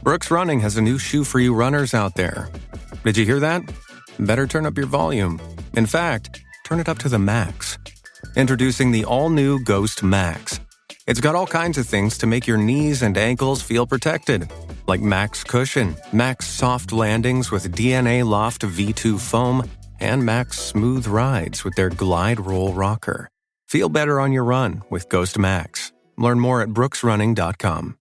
Brooks Running has a new shoe for you runners out there. Did you hear that? Better turn up your volume. In fact, turn it up to the max. Introducing the all-new Ghost Max. It's got all kinds of things to make your knees and ankles feel protected, like Max Cushion, Max Soft Landings with DNA Loft V2 foam, and Max Smooth Rides with their Glide Roll Rocker. Feel better on your run with Ghost Max. Learn more at brooksrunning.com.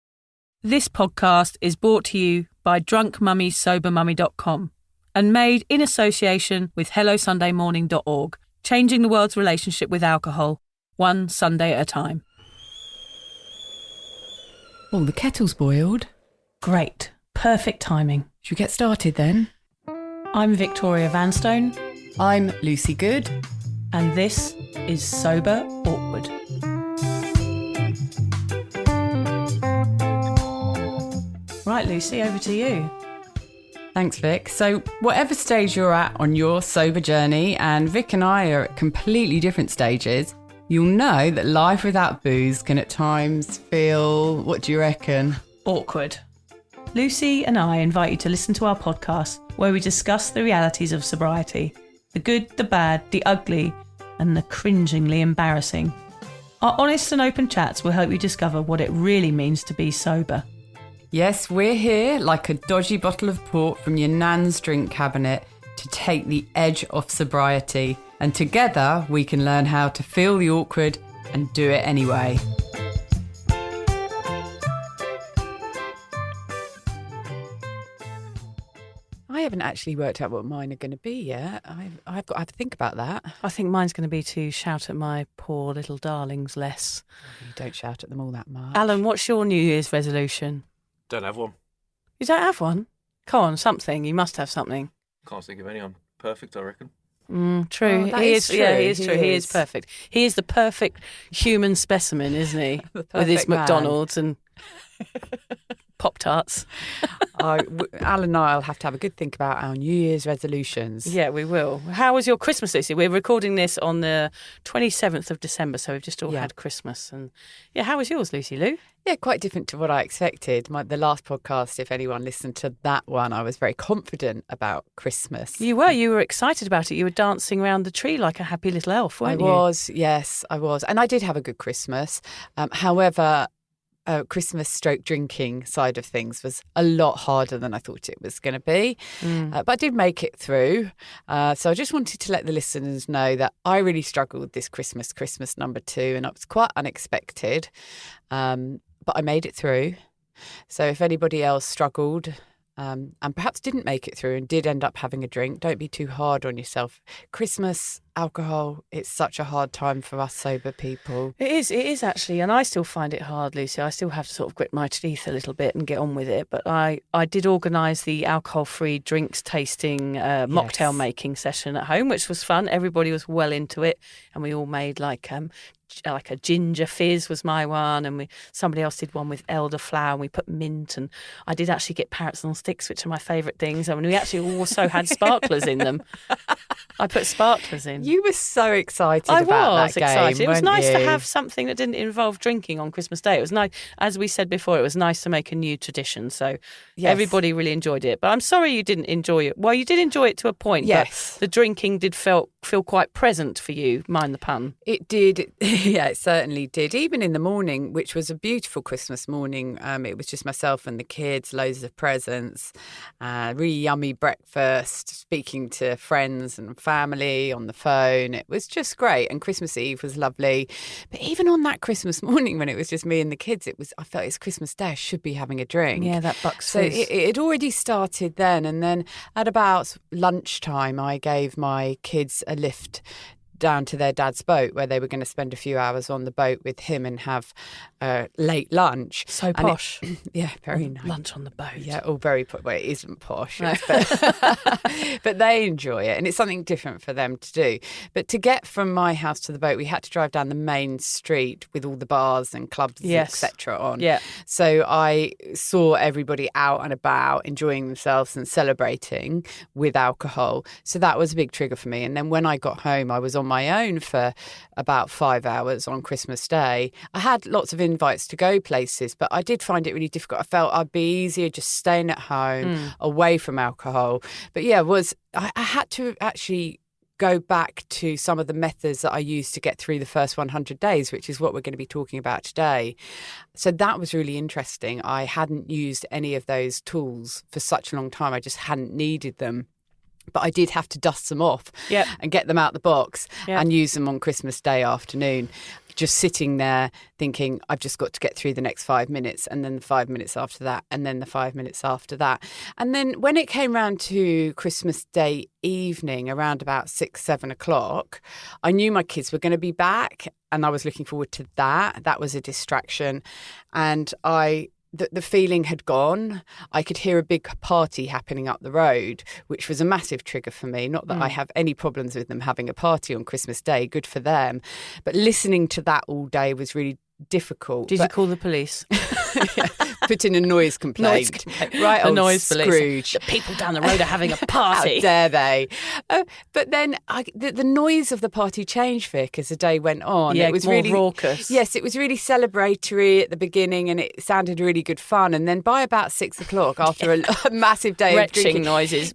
This podcast is brought to you by drunkmummysobermummy.com and made in association with HelloSundayMorning.org, changing the world's relationship with alcohol, one Sunday at a time. Oh, the kettle's boiled. Great. Perfect timing. Should we get started then? I'm Victoria Vanstone. I'm Lucy Good. And this is Sober Awkward. Right, Lucy, over to you. Thanks, Vic. So whatever stage you're at on your sober journey, and Vic and I are at completely different stages, you'll know that life without booze can at times feel, what do you reckon? Awkward. Lucy and I invite you to listen to our podcast where we discuss the realities of sobriety, the good, the bad, the ugly, and the cringingly embarrassing. Our honest and open chats will help you discover what it really means to be sober. Yes, we're here like a dodgy bottle of port from your nan's drink cabinet to take the edge off sobriety. And together we can learn how to feel the awkward and do it anyway. I haven't actually worked out what mine are going to be yet. I've got to have to think about that. I think mine's going to be to shout at my poor little darlings less. You don't shout at them all that much. Alan, what's your New Year's resolution? Don't have one. You don't have one? Come on, something. You must have something. Can't think of any. I'm perfect, I reckon. True. Oh, He is true. Yeah, he is true. He is is. perfect. He is the perfect human specimen, isn't he? With his perfect man. McDonald's and Pop-Tarts. Alan and I will have to have a good think about our New Year's resolutions. Yeah, we will. How was your Christmas, Lucy? We're recording this on the 27th of December, so we've just all had Christmas. And yeah, how was yours, Lucy Lou? Yeah, quite different to what I expected. The last podcast, if anyone listened to that one, I was very confident about Christmas. You were excited about it. You were dancing around the tree like a happy little elf, weren't you? I was, yes, I was. And I did have a good Christmas. However, Christmas stroke drinking side of things was a lot harder than I thought it was going to be. But I did make it through. So I just wanted to let the listeners know that I really struggled this Christmas number 2, and it was quite unexpected. But I made it through. So if anybody else struggled and perhaps didn't make it through and did end up having a drink, don't be too hard on yourself. Christmas, alcohol, it's such a hard time for us sober people. It is actually, and I still find it hard, Lucy. I still have to sort of grit my teeth a little bit and get on with it. But I did organise the alcohol-free drinks tasting mocktail making session at home, which was fun. Everybody was well into it, and we all made like a ginger fizz was my one, and somebody else did one with elderflower, and we put mint, and I did actually get parrots on sticks, which are my favourite things. I mean, we actually also had sparklers in them. I put sparklers in. You were so excited about that game. Excited. It was nice to you? have something that didn't involve drinking on Christmas Day. It was nice, as we said before, it was nice to make a new tradition. So everybody really enjoyed it. But I'm sorry you didn't enjoy it. Well, you did enjoy it to a point. Yes. But the drinking did feel quite present for you, mind the pun. It did. Yeah, it certainly did. Even in the morning, which was a beautiful Christmas morning, it was just myself and the kids, loads of presents, really yummy breakfast, speaking to friends and family on the phone. It was just great. And Christmas Eve was lovely. But even on that Christmas morning when it was just me and the kids, I felt it's Christmas Day, I should be having a drink. Yeah, that bucks So fizz. it had already started then. And then at about lunchtime, I gave my kids a lift down to their dad's boat, where they were going to spend a few hours on the boat with him and have late lunch. So posh. Yeah, very nice. Lunch on the boat. Yeah, all very posh. Well, it isn't posh, but they enjoy it, and it's something different for them to do. But to get from my house to the boat, we had to drive down the main street with all the bars and clubs, etc. on. Yeah. So I saw everybody out and about, enjoying themselves and celebrating with alcohol. So that was a big trigger for me. And then when I got home, I was on my own for about 5 hours on Christmas Day. I had lots of invites to go places, but I did find it really difficult. I felt I'd be easier just staying at home, away from alcohol. But yeah, I had to actually go back to some of the methods that I used to get through the first 100 days, which is what we're going to be talking about today. So that was really interesting. I hadn't used any of those tools for such a long time. I just hadn't needed them. But I did have to dust them off and get them out the box and use them on Christmas Day afternoon. Just sitting there thinking, I've just got to get through the next 5 minutes, and then the 5 minutes after that, and then the 5 minutes after that. And then when it came round to Christmas Day evening, around about 6-7 o'clock, I knew my kids were going to be back, and I was looking forward to that. That was a distraction. And the feeling had gone. I could hear a big party happening up the road, which was a massive trigger for me. Not that I have any problems with them having a party on Christmas Day, good for them. But listening to that all day was really difficult. Did you call the police? Put in a noise complaint. Right, old noise Scrooge. Police. The people down the road are having a party. How dare they? But then the noise of the party changed, Vic, as the day went on. Yeah, it was more really raucous. Yes, it was really celebratory at the beginning, and it sounded really good fun. And then by about 6 o'clock, after a massive day of drinking noises,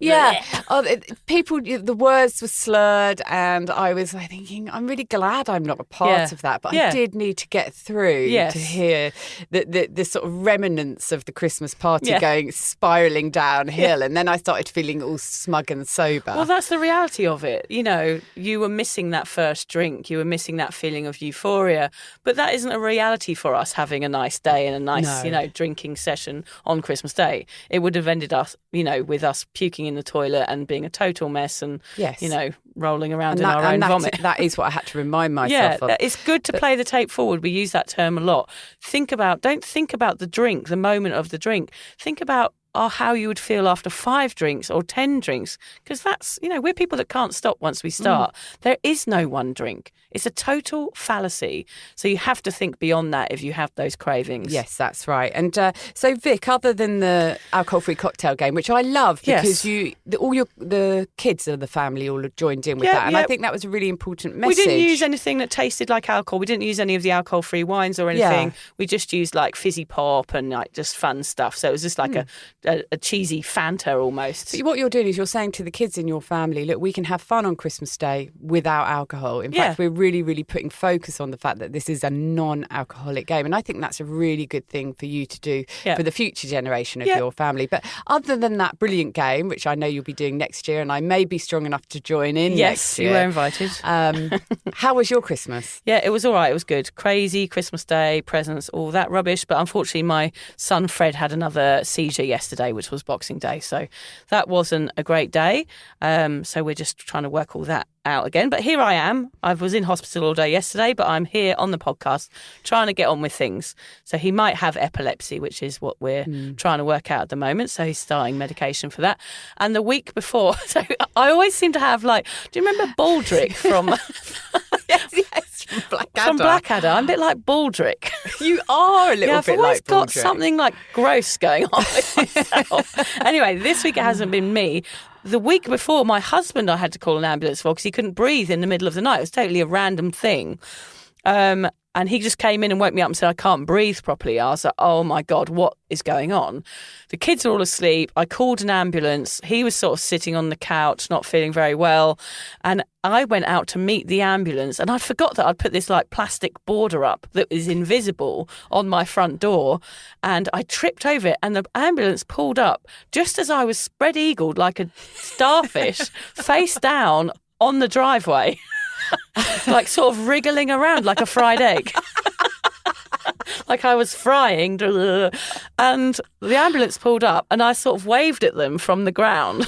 people, the words were slurred, and I was thinking, I'm really glad I'm not a part of that, but I did need to get through to hear the sort of remnants of the Christmas party going spiralling downhill, and then I started feeling all smug and sober. Well, that's the reality of it. You know, you were missing that first drink, you were missing that feeling of euphoria, but that isn't a reality for us having a nice day and a nice, drinking session on Christmas Day. It would have ended us, with us puking in the toilet and being a total mess and, rolling around in our own vomit. That is what I had to remind myself of. It's good to play the tape forward. We use that term a lot. Don't think about the drink, the moment of the drink. Think about how you would feel after 5 drinks or 10 drinks, because that's, we're people that can't stop once we start. There is no one drink. It's a total fallacy. So you have to think beyond that if you have those cravings. Yes, that's right. And so, Vic, other than the alcohol-free cocktail game, which I love because the kids of the family all joined in with that, and I think that was a really important message. We didn't use anything that tasted like alcohol. We didn't use any of the alcohol-free wines or anything. We just used like fizzy pop and like just fun stuff. So it was just like a cheesy Fanta almost. But what you're doing is you're saying to the kids in your family, look, we can have fun on Christmas Day without alcohol. In fact, we're really, really putting focus on the fact that this is a non-alcoholic game. And I think that's a really good thing for you to do for the future generation of your family. But other than that brilliant game, which I know you'll be doing next year, and I may be strong enough to join in next year. Yes, you were invited. How was your Christmas? Yeah, it was all right. It was good. Crazy Christmas Day, presents, all that rubbish. But unfortunately, my son Fred had another seizure yesterday, which was Boxing Day. So that wasn't a great day. So we're just trying to work all that out again. But here I am. I was in hospital all day yesterday, but I'm here on the podcast trying to get on with things. So he might have epilepsy, which is what we're trying to work out at the moment. So he's starting medication for that. And the week before, so I always seem to have do you remember Baldrick from... Yes, from Blackadder. From Blackadder. I'm a bit like Baldrick. You are a little bit like Baldrick. I've always got something gross going on with myself. Anyway, this week it hasn't been me. The week before, my husband I had to call an ambulance for because he couldn't breathe in the middle of the night. It was totally a random thing. And he just came in and woke me up and said, I can't breathe properly. I was like, oh my God, what is going on? The kids are all asleep. I called an ambulance. He was sort of sitting on the couch, not feeling very well. And I went out to meet the ambulance, and I forgot that I'd put this plastic border up that was invisible on my front door. And I tripped over it, and the ambulance pulled up just as I was spread-eagled like a starfish, face down on the driveway. Sort of wriggling around like a fried egg. Like I was frying. And the ambulance pulled up and I sort of waved at them from the ground.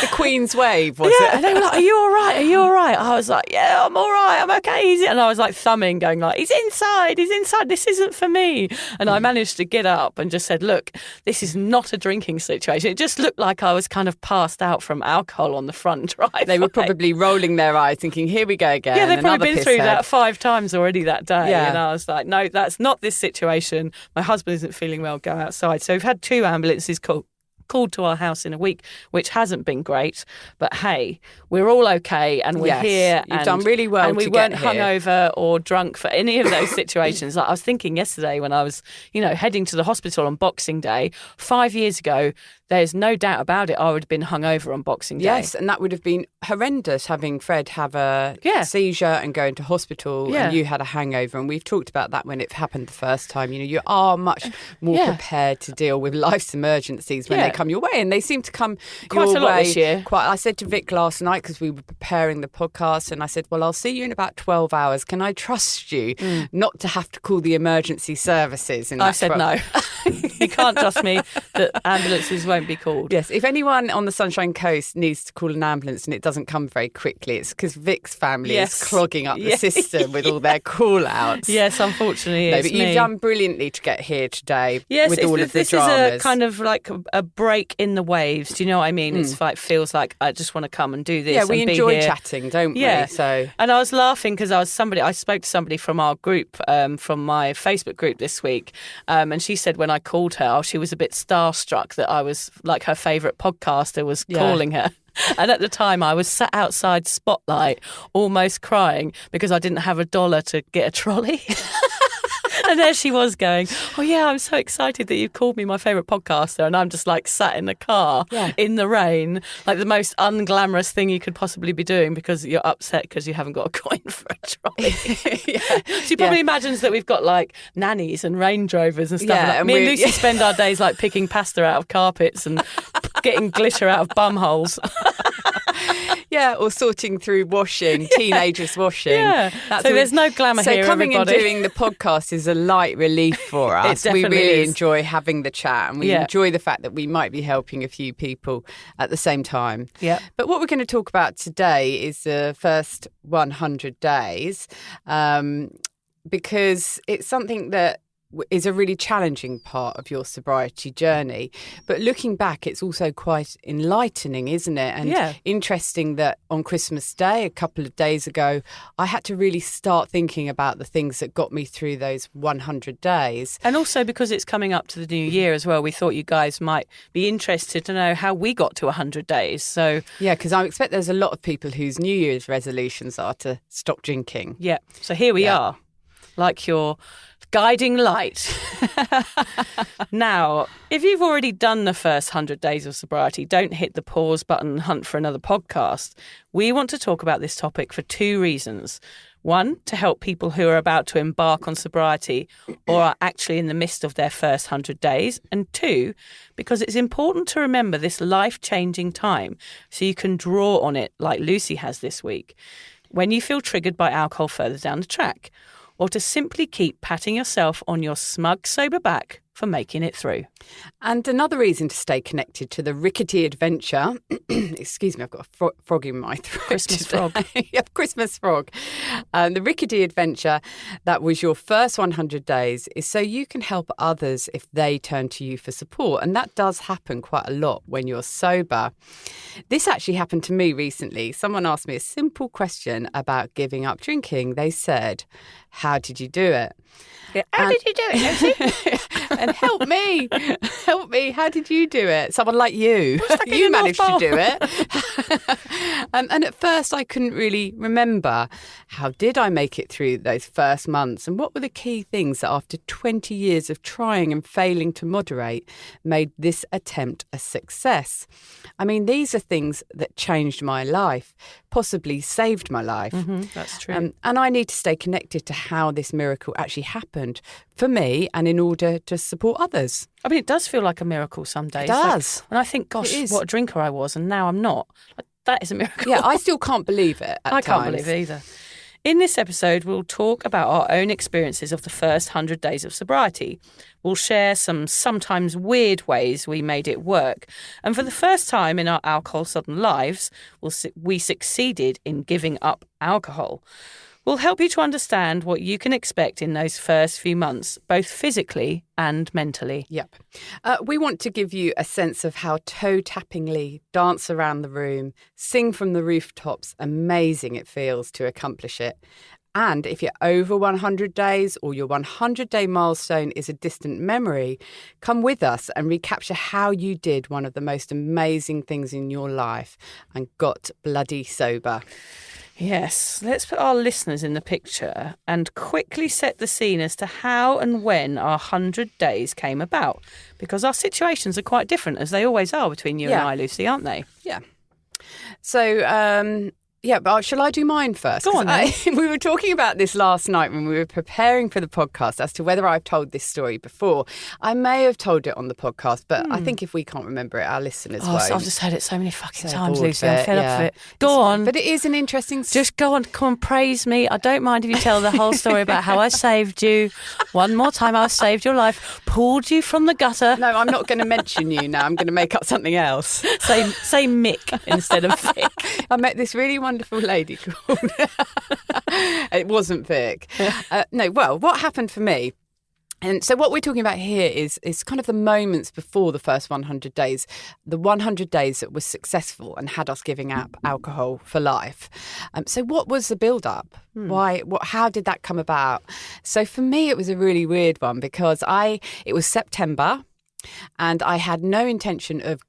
The Queen's wave, was it? And they were like, are you all right? Are you all right? I was like, yeah, I'm all right. I'm okay. And I was thumbing, going he's inside. He's inside. This isn't for me. And I managed to get up and just said, look, this is not a drinking situation. It just looked like I was kind of passed out from alcohol on the front driveway. They were probably rolling their eyes thinking, here we go again. Yeah, they've probably been through that 5 times already that day. Yeah. And I was like, no, that's not this situation. My husband isn't feeling well. Go outside. So we've had 2 ambulances called. called to our house in a week, which hasn't been great. But hey, we're all okay and we're here. You've done really well. And we to weren't get here. hungover or drunk for any of those situations. Like I was thinking yesterday when I was, heading to the hospital on Boxing Day, 5 years ago, there's no doubt about it, I would have been hungover on Boxing Day. Yes, and that would have been horrendous, having Fred have a seizure and go into hospital, and you had a hangover. And we've talked about that when it happened the first time. You are much more prepared to deal with life's emergencies when they come your way, and they seem to come quite your a lot way. This year. I said to Vic last night, because we were preparing the podcast, and I said, well, I'll see you in about 12 hours. Can I trust you not to have to call the emergency services? I said no. You can't trust me that ambulances won't be called. Yes, if anyone on the Sunshine Coast needs to call an ambulance and it doesn't come very quickly, it's because Vic's family is clogging up the system with all their call-outs. Yes, unfortunately, but you've done brilliantly to get here today with all of the dramas. This is a kind of like a break in the waves. Do you know what I mean? It's like feels like I just want to come and do this. Yeah, we and enjoy be here. chatting, don't we? Yeah. So, and I was laughing because I spoke to somebody from our group, from my Facebook group this week, and she said when I called her, she was a bit starstruck that I was like her favourite podcaster was calling her. And at the time, I was sat outside Spotlight, almost crying because I didn't have $1 to get a trolley. And there she was going, oh, yeah, I'm so excited that you called me my favourite podcaster. And I'm just like sat in the car in the rain, like the most unglamorous thing you could possibly be doing because you're upset because you haven't got a coin for a trolley. She probably imagines that we've got like nannies and Range Rovers and stuff. Yeah, and me and Lucy spend our days like picking pasta out of carpets and getting glitter out of bum holes. Yeah, or sorting through washing, teenagers washing. Yeah, so there's no glamour here, coming everybody. and doing the podcast is a light relief for us. It We definitely really is. enjoy having the chat, and we enjoy the fact that we might be helping a few people at the same time. Yeah. But what we're going to talk about today is the first 100 days, because it's something that is a really challenging part of your sobriety journey. But looking back, it's also quite enlightening, isn't it? And interesting that on Christmas Day, a couple of days ago, I had to really start thinking about the things that got me through those 100 days. And also because it's coming up to the new year as well, we thought you guys might be interested to know how we got to 100 days. So yeah, because I expect there's a lot of people whose New Year's resolutions are to stop drinking. Yeah, so here we are, like your guiding light. Now, if you've already done the first 100 days of sobriety, don't hit the pause button and hunt for another podcast. We want to talk about this topic for two reasons. One, to help people who are about to embark on sobriety or are actually in the midst of their first 100 days. And two, because it's important to remember this life-changing time so you can draw on it like Lucy has this week when you feel triggered by alcohol further down the track, or to simply keep patting yourself on your smug, sober back for making it through. And another reason to stay connected to the rickety adventure, excuse me, I've got a frog in my throat. Christmas frog. Yep, Christmas frog. The rickety adventure that was your first 100 days is so you can help others if they turn to you for support. And that does happen quite a lot when you're sober. This actually happened to me recently. Someone asked me a simple question about giving up drinking. They said, how did you do it? Yeah, how did you do it, Lucy? And help me, how did you do it? Someone like you. You managed to do it. And at first I couldn't really remember, how did I make it through those first months? And what were the key things that after 20 years of trying and failing to moderate made this attempt a success? I mean, these are things that changed my life, possibly saved my life. That's true. And I need to stay connected to how this miracle actually happened for me and in order to support others. I mean, it does feel like a miracle some days. It does. When I think, gosh, what a drinker I was and now I'm not. That is a miracle. Yeah, I still can't believe it at I times. can't believe it either. In this episode, we'll talk about our own experiences of the first 100 days of sobriety. We'll share some sometimes weird ways we made it work. And for the first time in our alcohol-sodden lives, we succeeded in giving up alcohol. We'll help you to understand what you can expect in those first few months, both physically and mentally. Yep. We want to give you a sense of how toe-tappingly dance around the room, sing from the rooftops, amazing it feels to accomplish it. And if you're over 100 days or your 100-day milestone is a distant memory, come with us and recapture how you did one of the most amazing things in your life and got bloody sober. Yes, let's put our listeners in the picture and quickly set the scene as to how and when our 100 days came about, because our situations are quite different, as they always are between you and I, Lucy, aren't they? Yeah. So, but shall I do mine first? Go on, then. We were talking about this last night when we were preparing for the podcast as to whether I've told this story before. I may have told it on the podcast, but I think if we can't remember it, our listeners won't. I've just heard it so many fucking times, bored Lucy. of I'm it, fed up of it. Go on. But it is an interesting... Just go on, come and praise me. I don't mind if you tell the whole story about how I saved you. One more time, I saved your life, pulled you from the gutter. No, I'm not going to mention you now. I'm going to make up something else. Say Mick instead of Vic. I met this really wonderful lady called... It wasn't Vic. What happened for me? And so what we're talking about here is kind of the moments before the first 100 days, the 100 days that was successful and had us giving up alcohol for life. So what was the build-up? How did that come about? So for me, it was a really weird one because it was September and I had no intention of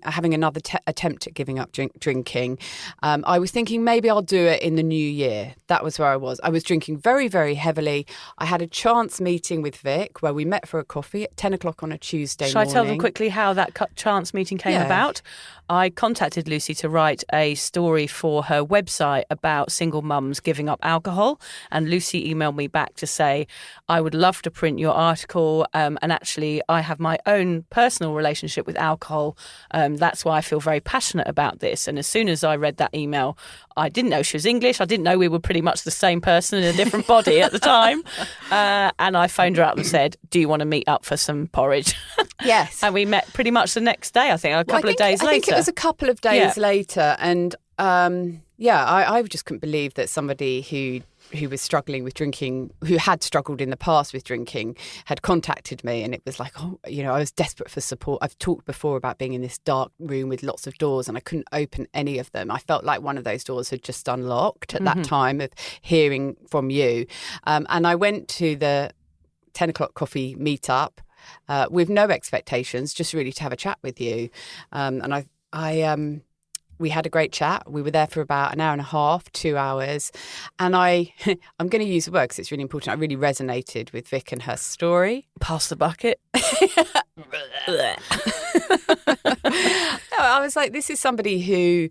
having another attempt at giving up drinking. I was thinking maybe I'll do it in the new year. That was where I was. I was drinking very, very heavily. I had a chance meeting with Vic where we met for a coffee at 10 o'clock on a Tuesday morning. Shall I tell them quickly how that chance meeting came about? I contacted Lucy to write a story for her website about single mums giving up alcohol, and Lucy emailed me back to say, I would love to print your article, and actually I have my own personal relationship with alcohol. That's why I feel very passionate about this. And as soon as I read that email, I didn't know she was English. I didn't know we were pretty much the same person in a different body at the time. And I phoned her up and said, do you want to meet up for some porridge? Yes. And we met pretty much the next day, I think, a couple of days later. I think it was a couple of days later. And I just couldn't believe that somebody who was struggling with drinking, who had struggled in the past with drinking, had contacted me. And it was like, I was desperate for support. I've talked before about being in this dark room with lots of doors and I couldn't open any of them. I felt like one of those doors had just unlocked at that time of hearing from you. And I went to the 10 o'clock coffee meetup with no expectations, just really to have a chat with you. And we had a great chat. We were there for about an hour and a half, 2 hours. And I'm going to use a word because it's really important. I really resonated with Vic and her story. Pass the bucket. I was like, this is somebody who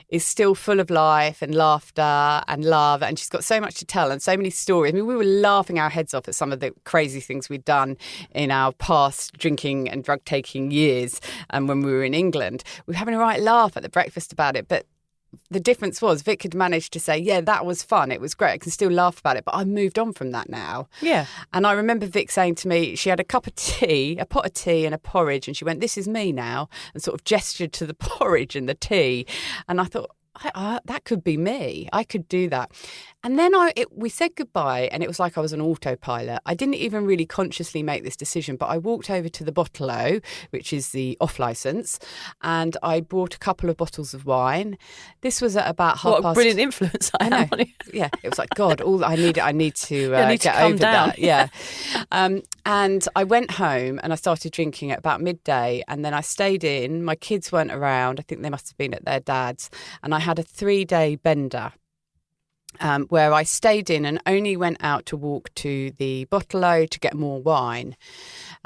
is still full of life and laughter and love, and she's got so much to tell and so many stories. I mean, we were laughing our heads off at some of the crazy things we'd done in our past drinking and drug taking years, and when we were in England, we were having a right laugh at the breakfast about it. But the difference was Vic had managed to say, yeah, that was fun. It was great. I can still laugh about it. But I've moved on from that now. Yeah. And I remember Vic saying to me, she had a cup of tea, a pot of tea and a porridge. And she went, this is me now. And sort of gestured to the porridge and the tea. And I thought, that could be me. I could do that. And then we said goodbye and it was like I was on autopilot. I didn't even really consciously make this decision, but I walked over to the Bottle-O, which is the off licence, and I bought a couple of bottles of wine. This was at about half past... What a brilliant influence I am on you. Yeah, it was like, God, I need to get calm over down. that. Yeah. And I went home and I started drinking at about midday, and then I stayed in. My kids weren't around. I think they must have been at their dad's. And I had a 3-day bender where I stayed in and only went out to walk to the Bottle-O to get more wine.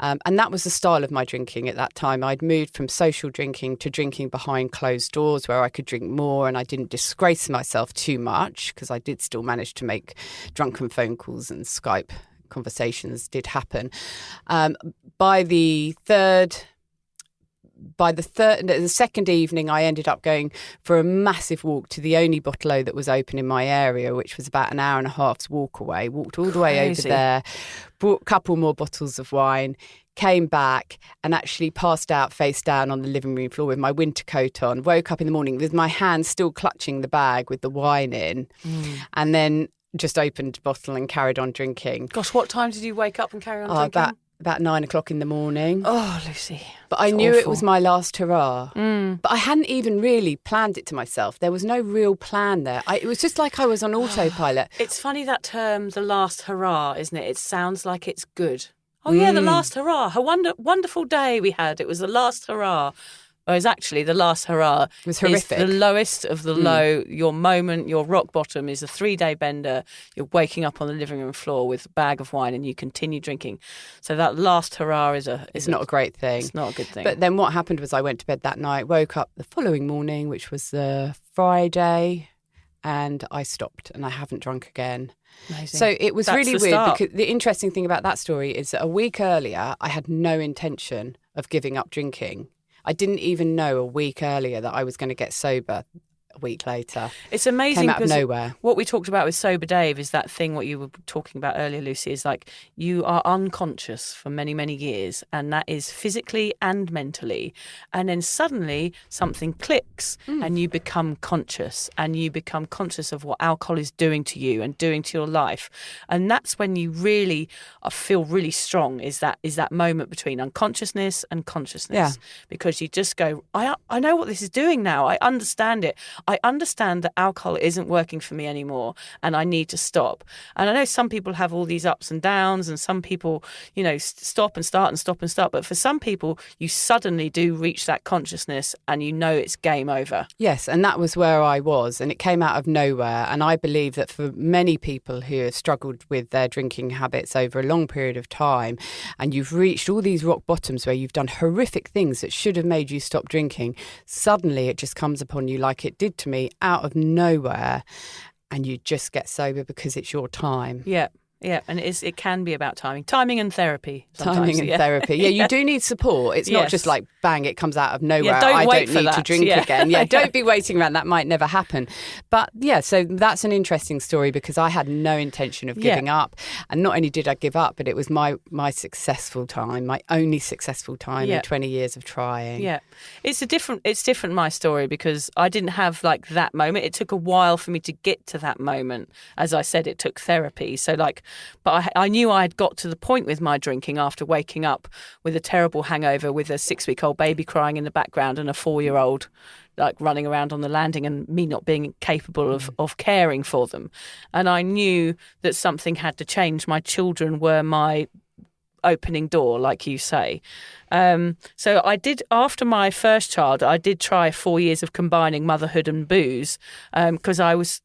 And that was the style of my drinking at that time. I'd moved from social drinking to drinking behind closed doors where I could drink more and I didn't disgrace myself too much because I did still manage to make drunken phone calls and Skype conversations did happen. By the second evening, I ended up going for a massive walk to the only Bottle-O that was open in my area, which was about an hour and a half's walk away. Walked all the way over there, brought a couple more bottles of wine, came back and actually passed out face down on the living room floor with my winter coat on. Woke up in the morning with my hand still clutching the bag with the wine in, and then just opened the bottle and carried on drinking. Gosh, what time did you wake up and carry on drinking? About about 9 o'clock in the morning. Oh, Lucy. But I knew it was my last hurrah. Mm. But I hadn't even really planned it to myself. There was no real plan there. It was just like I was on autopilot. It's funny that term, the last hurrah, isn't it? It sounds like it's good. Oh, yeah, the last hurrah. A wonderful day we had. It was the last hurrah. Whereas actually the last hurrah was horrific. Is the lowest of the low. Your moment, your rock bottom is a 3-day bender. You're waking up on the living room floor with a bag of wine and you continue drinking. So that last hurrah is not a great thing. It's not a good thing. But then what happened was I went to bed that night, woke up the following morning, which was the Friday, and I stopped and I haven't drunk again. Amazing. So it was That's really the weird start. because the interesting thing about that story is that a week earlier, I had no intention of giving up drinking. I didn't even know a week earlier that I was going to get sober a week later. It's amazing Came out of because nowhere. what we talked about with Sober Dave is that thing, what you were talking about earlier, Lucy, is like you are unconscious for many, many years, and that is physically and mentally. And then suddenly something clicks and you become conscious, and you become conscious of what alcohol is doing to you and doing to your life. And that's when you really feel really strong, is that moment between unconsciousness and consciousness. Yeah. Because you just go, I know what this is doing now. I understand it. I understand that alcohol isn't working for me anymore and I need to stop. And I know some people have all these ups and downs, and some people, stop and start and stop and start. But for some people, you suddenly do reach that consciousness and you know it's game over. Yes, and that was where I was, and it came out of nowhere. And I believe that for many people who have struggled with their drinking habits over a long period of time, and you've reached all these rock bottoms where you've done horrific things that should have made you stop drinking, suddenly it just comes upon you like it did to me out of nowhere, and you just get sober because it's your time. Yeah. Yeah, and it can be about timing and therapy. Timing and therapy. Yeah, you do need support. It's not just like, bang, it comes out of nowhere. Yeah, I wait don't for need that. to drink again. Yeah, don't be waiting around. That might never happen. But yeah, so that's an interesting story because I had no intention of giving up. And not only did I give up, but it was my successful time, my only successful time in 20 years of trying. Yeah. It's different, my story, because I didn't have like that moment. It took a while for me to get to that moment. As I said, it took therapy. So but I knew I had got to the point with my drinking after waking up with a terrible hangover, with a 6-week-old baby crying in the background and a 4-year-old like running around on the landing, and me not being capable of caring for them. And I knew that something had to change. My children were my opening door, like you say. So I did, after my first child, I did try 4 years of combining motherhood and booze, because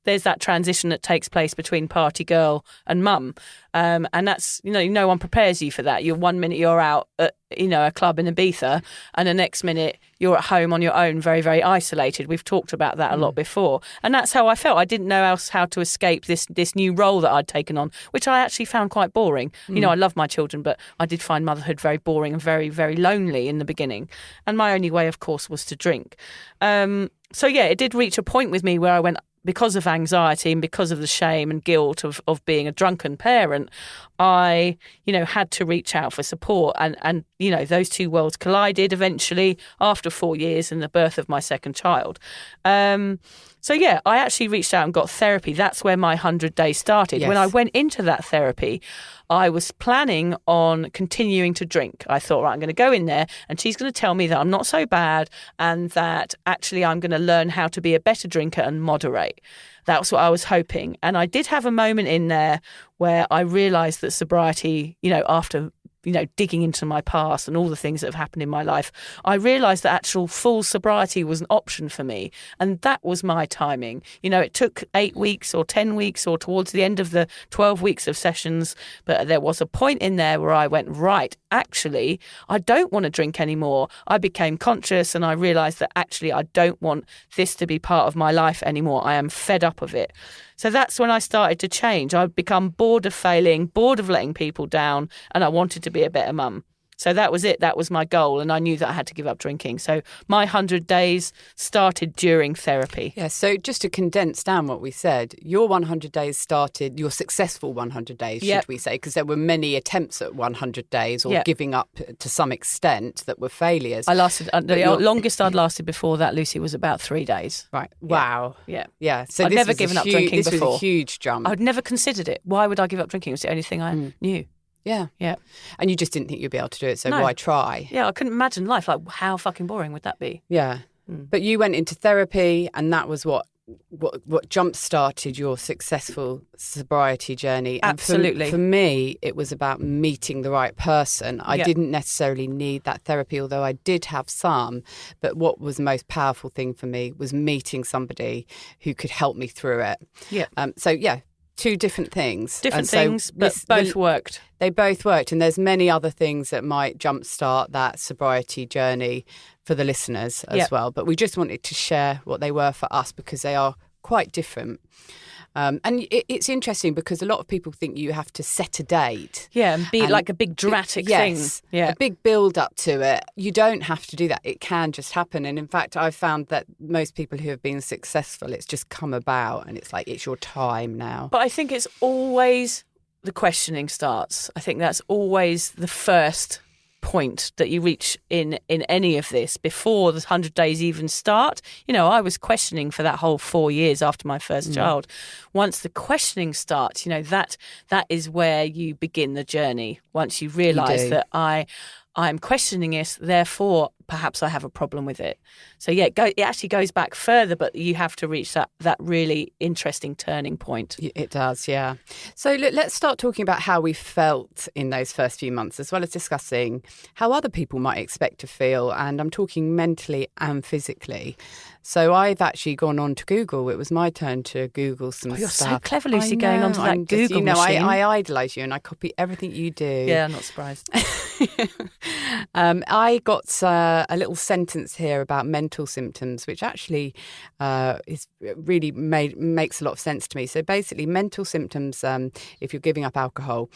there's that transition that takes place between party girl and mum. And that's, no one prepares you for that. You're 1 minute you're out at, a club in Ibiza, and the next minute you're at home on your own, very, very isolated. We've talked about that a lot before. And that's how I felt. I didn't know how to escape this new role that I'd taken on, which I actually found quite boring. I love my children, but I did find motherhood very boring and very, very lonely in the beginning. And my only way, of course, was to drink. So yeah, it did reach a point with me where I went, because of anxiety and because of the shame and guilt of being a drunken parent, I, had to reach out for support. And those two worlds collided eventually after 4 years and the birth of my second child. So yeah, I actually reached out and got therapy. That's where my 100 days started. Yes. When I went into that therapy, I was planning on continuing to drink. I thought, right, I'm going to go in there and she's going to tell me that I'm not so bad and that actually I'm going to learn how to be a better drinker and moderate. That's what I was hoping. And I did have a moment in there where I realised that sobriety, after digging into my past and all the things that have happened in my life, I realised that actual full sobriety was an option for me. And that was my timing. It took 8 weeks or 10 weeks or towards the end of the 12 weeks of sessions. But there was a point in there where I went, right, actually, I don't want to drink anymore. I became conscious and I realised that actually I don't want this to be part of my life anymore. I am fed up of it. So that's when I started to change. I'd become bored of failing, bored of letting people down, and I wanted to be a better mum. So that was it. That was my goal. And I knew that I had to give up drinking. So my 100 days started during therapy. Yeah, so just to condense down what we said, your 100 days started, your successful 100 days, should we say, because there were many attempts at 100 days or giving up to some extent that were failures. I lasted, the longest I'd lasted before that, Lucy, was about 3 days. Right. Wow. Yeah. Yeah. So I'd never given up drinking this before. Was a huge jump. I'd never considered it. Why would I give up drinking? It was the only thing I knew. Yeah. Yeah. And you just didn't think you'd be able to do it, so No. why try? Yeah, I couldn't imagine life. Like, how fucking boring would that be? Yeah. But you went into therapy, and that was what jump-started your successful sobriety journey. And Absolutely. For me, it was about meeting the right person. I didn't necessarily need that therapy, although I did have some. But what was the most powerful thing for me was meeting somebody who could help me through it. Yeah. Two different things. Different things, but both worked. They both worked. And there's many other things that might jumpstart that sobriety journey for the listeners as well. But we just wanted to share what they were for us because they are quite different. And it's interesting because a lot of people think you have to set a date. Yeah, and be like a big dramatic thing. Yeah. A big build up to it. You don't have to do that. It can just happen. And in fact, I've found that most people who have been successful, it's just come about and it's like, it's your time now. But I think it's always the questioning starts. I think that's always the first point that you reach in any of this before the 100 days even start. You know, I was questioning for that whole 4 years after my first child. Once the questioning starts, you know, that is where you begin the journey. Once you realise that I'm questioning it, therefore perhaps I have a problem with it. So yeah, it actually goes back further, but you have to reach that really interesting turning point. It does, yeah. So let's start talking about how we felt in those first few months, as well as discussing how other people might expect to feel. And I'm talking mentally and physically. So I've actually gone on to Google. It was my turn to Google some stuff. You're so clever, Lucy, going onto that Google machine. I idolise you and I copy everything you do. Yeah, I'm not surprised. I got a little sentence here about mental symptoms, which actually is really makes a lot of sense to me. So basically, mental symptoms, if you're giving up alcohol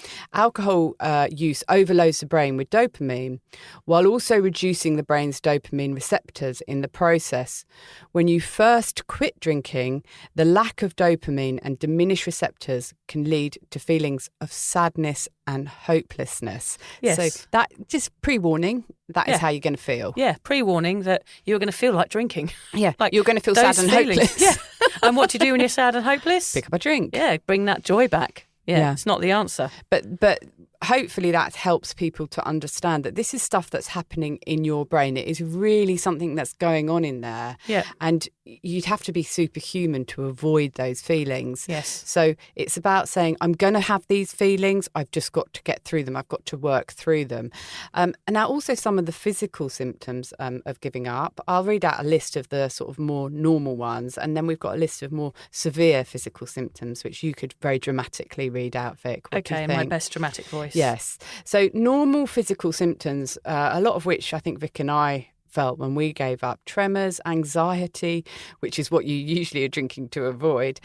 use overloads the brain with dopamine, while also reducing the brain's dopamine receptors in the process. When you first quit drinking, the lack of dopamine and diminished receptors can lead to feelings of sadness and hopelessness. Yes. So that just pre-warning, that is how you're going to feel. Yeah, pre-warning that you're going to feel like drinking. Yeah, like you're going to feel sad and hopeless. Yeah. And what do you do when you're sad and hopeless? Pick up a drink. Yeah, bring that joy back. Yeah, it's not the answer. But hopefully that helps people to understand that this is stuff that's happening in your brain. It is really something that's going on in there. Yeah. And you'd have to be superhuman to avoid those feelings. Yes. So it's about saying, I'm going to have these feelings. I've just got to get through them. I've got to work through them. And now also some of the physical symptoms of giving up. I'll read out a list of the sort of more normal ones. And then we've got a list of more severe physical symptoms, which you could very dramatically read out, Vic. What do you in think? my best dramatic voice. Yes. So normal physical symptoms, a lot of which I think Vic and I felt when we gave up: tremors, anxiety, which is what you usually are drinking to avoid,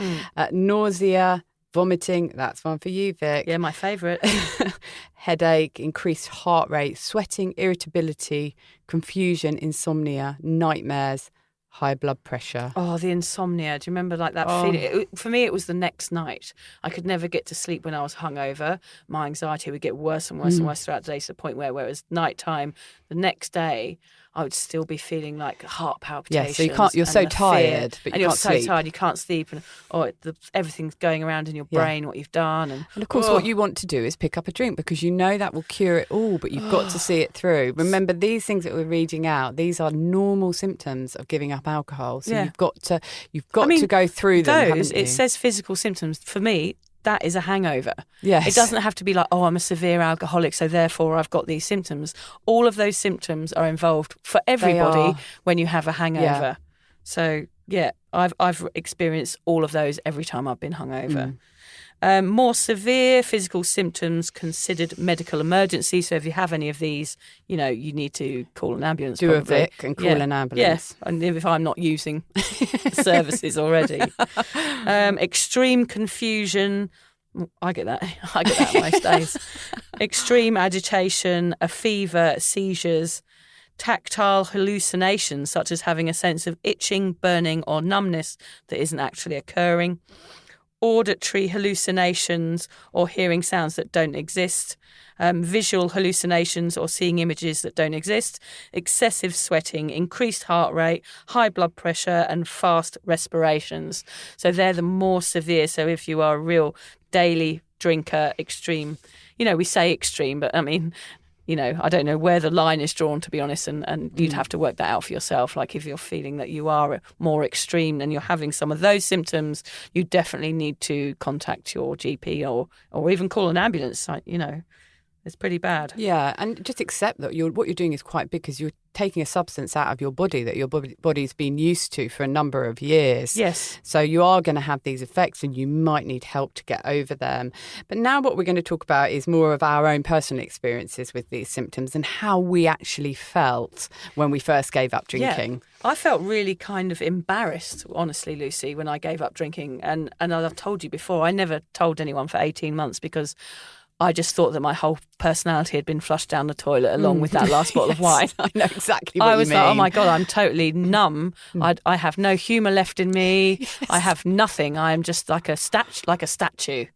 nausea, vomiting, that's one for you, Vic. Yeah, my favourite. Headache, increased heart rate, sweating, irritability, confusion, insomnia, nightmares, high blood pressure. Oh, the insomnia. Do you remember like that feeling? For me, it was the next night. I could never get to sleep when I was hungover. My anxiety would get worse and worse and worse throughout the day, to the point where it was nighttime. The next day, I would still be feeling like heart palpitations. Yeah, so you're so tired, but you can't sleep. And you're so tired, you can't sleep. And everything's going around in your brain, what you've done. And of course, what you want to do is pick up a drink because you know that will cure it all, but you've got to see it through. Remember, these things that we're reading out, these are normal symptoms of giving up alcohol. So you've got to go through them, haven't you? It says physical symptoms. For me, that is a hangover. Yes. It doesn't have to be like, oh, I'm a severe alcoholic, so therefore I've got these symptoms. All of those symptoms are involved for everybody when you have a hangover. Yeah. So, yeah, I've experienced all of those every time I've been hungover. More severe physical symptoms considered medical emergency. So if you have any of these, you know, you need to call an ambulance. Do probably. a Vic and call an ambulance. Yes, and if I'm not using services already. Extreme confusion. I get that most days. Extreme agitation, a fever, seizures, tactile hallucinations, such as having a sense of itching, burning or numbness that isn't actually occurring. Auditory hallucinations or hearing sounds that don't exist, visual hallucinations or seeing images that don't exist, excessive sweating, increased heart rate, high blood pressure and fast respirations. So they're the more severe. So if you are a real daily drinker, extreme. We say extreme, but I mean, I don't know where the line is drawn, to be honest, and you'd have to work that out for yourself. Like if you're feeling that you are more extreme and you're having some of those symptoms, you definitely need to contact your GP or even call an ambulance. It's pretty bad. Yeah, and just accept that what you're doing is quite big, because you're taking a substance out of your body that your body's been used to for a number of years. Yes. So you are going to have these effects and you might need help to get over them. But now what we're going to talk about is more of our own personal experiences with these symptoms and how we actually felt when we first gave up drinking. Yeah. I felt really kind of embarrassed, honestly, Lucy, when I gave up drinking. And I've told you before, I never told anyone for 18 months because I just thought that my whole personality had been flushed down the toilet along with that last bottle of wine. I know exactly what you mean. I was like, oh my God, I'm totally numb. I have no humour left in me. Yes. I have nothing. I am just like a statue.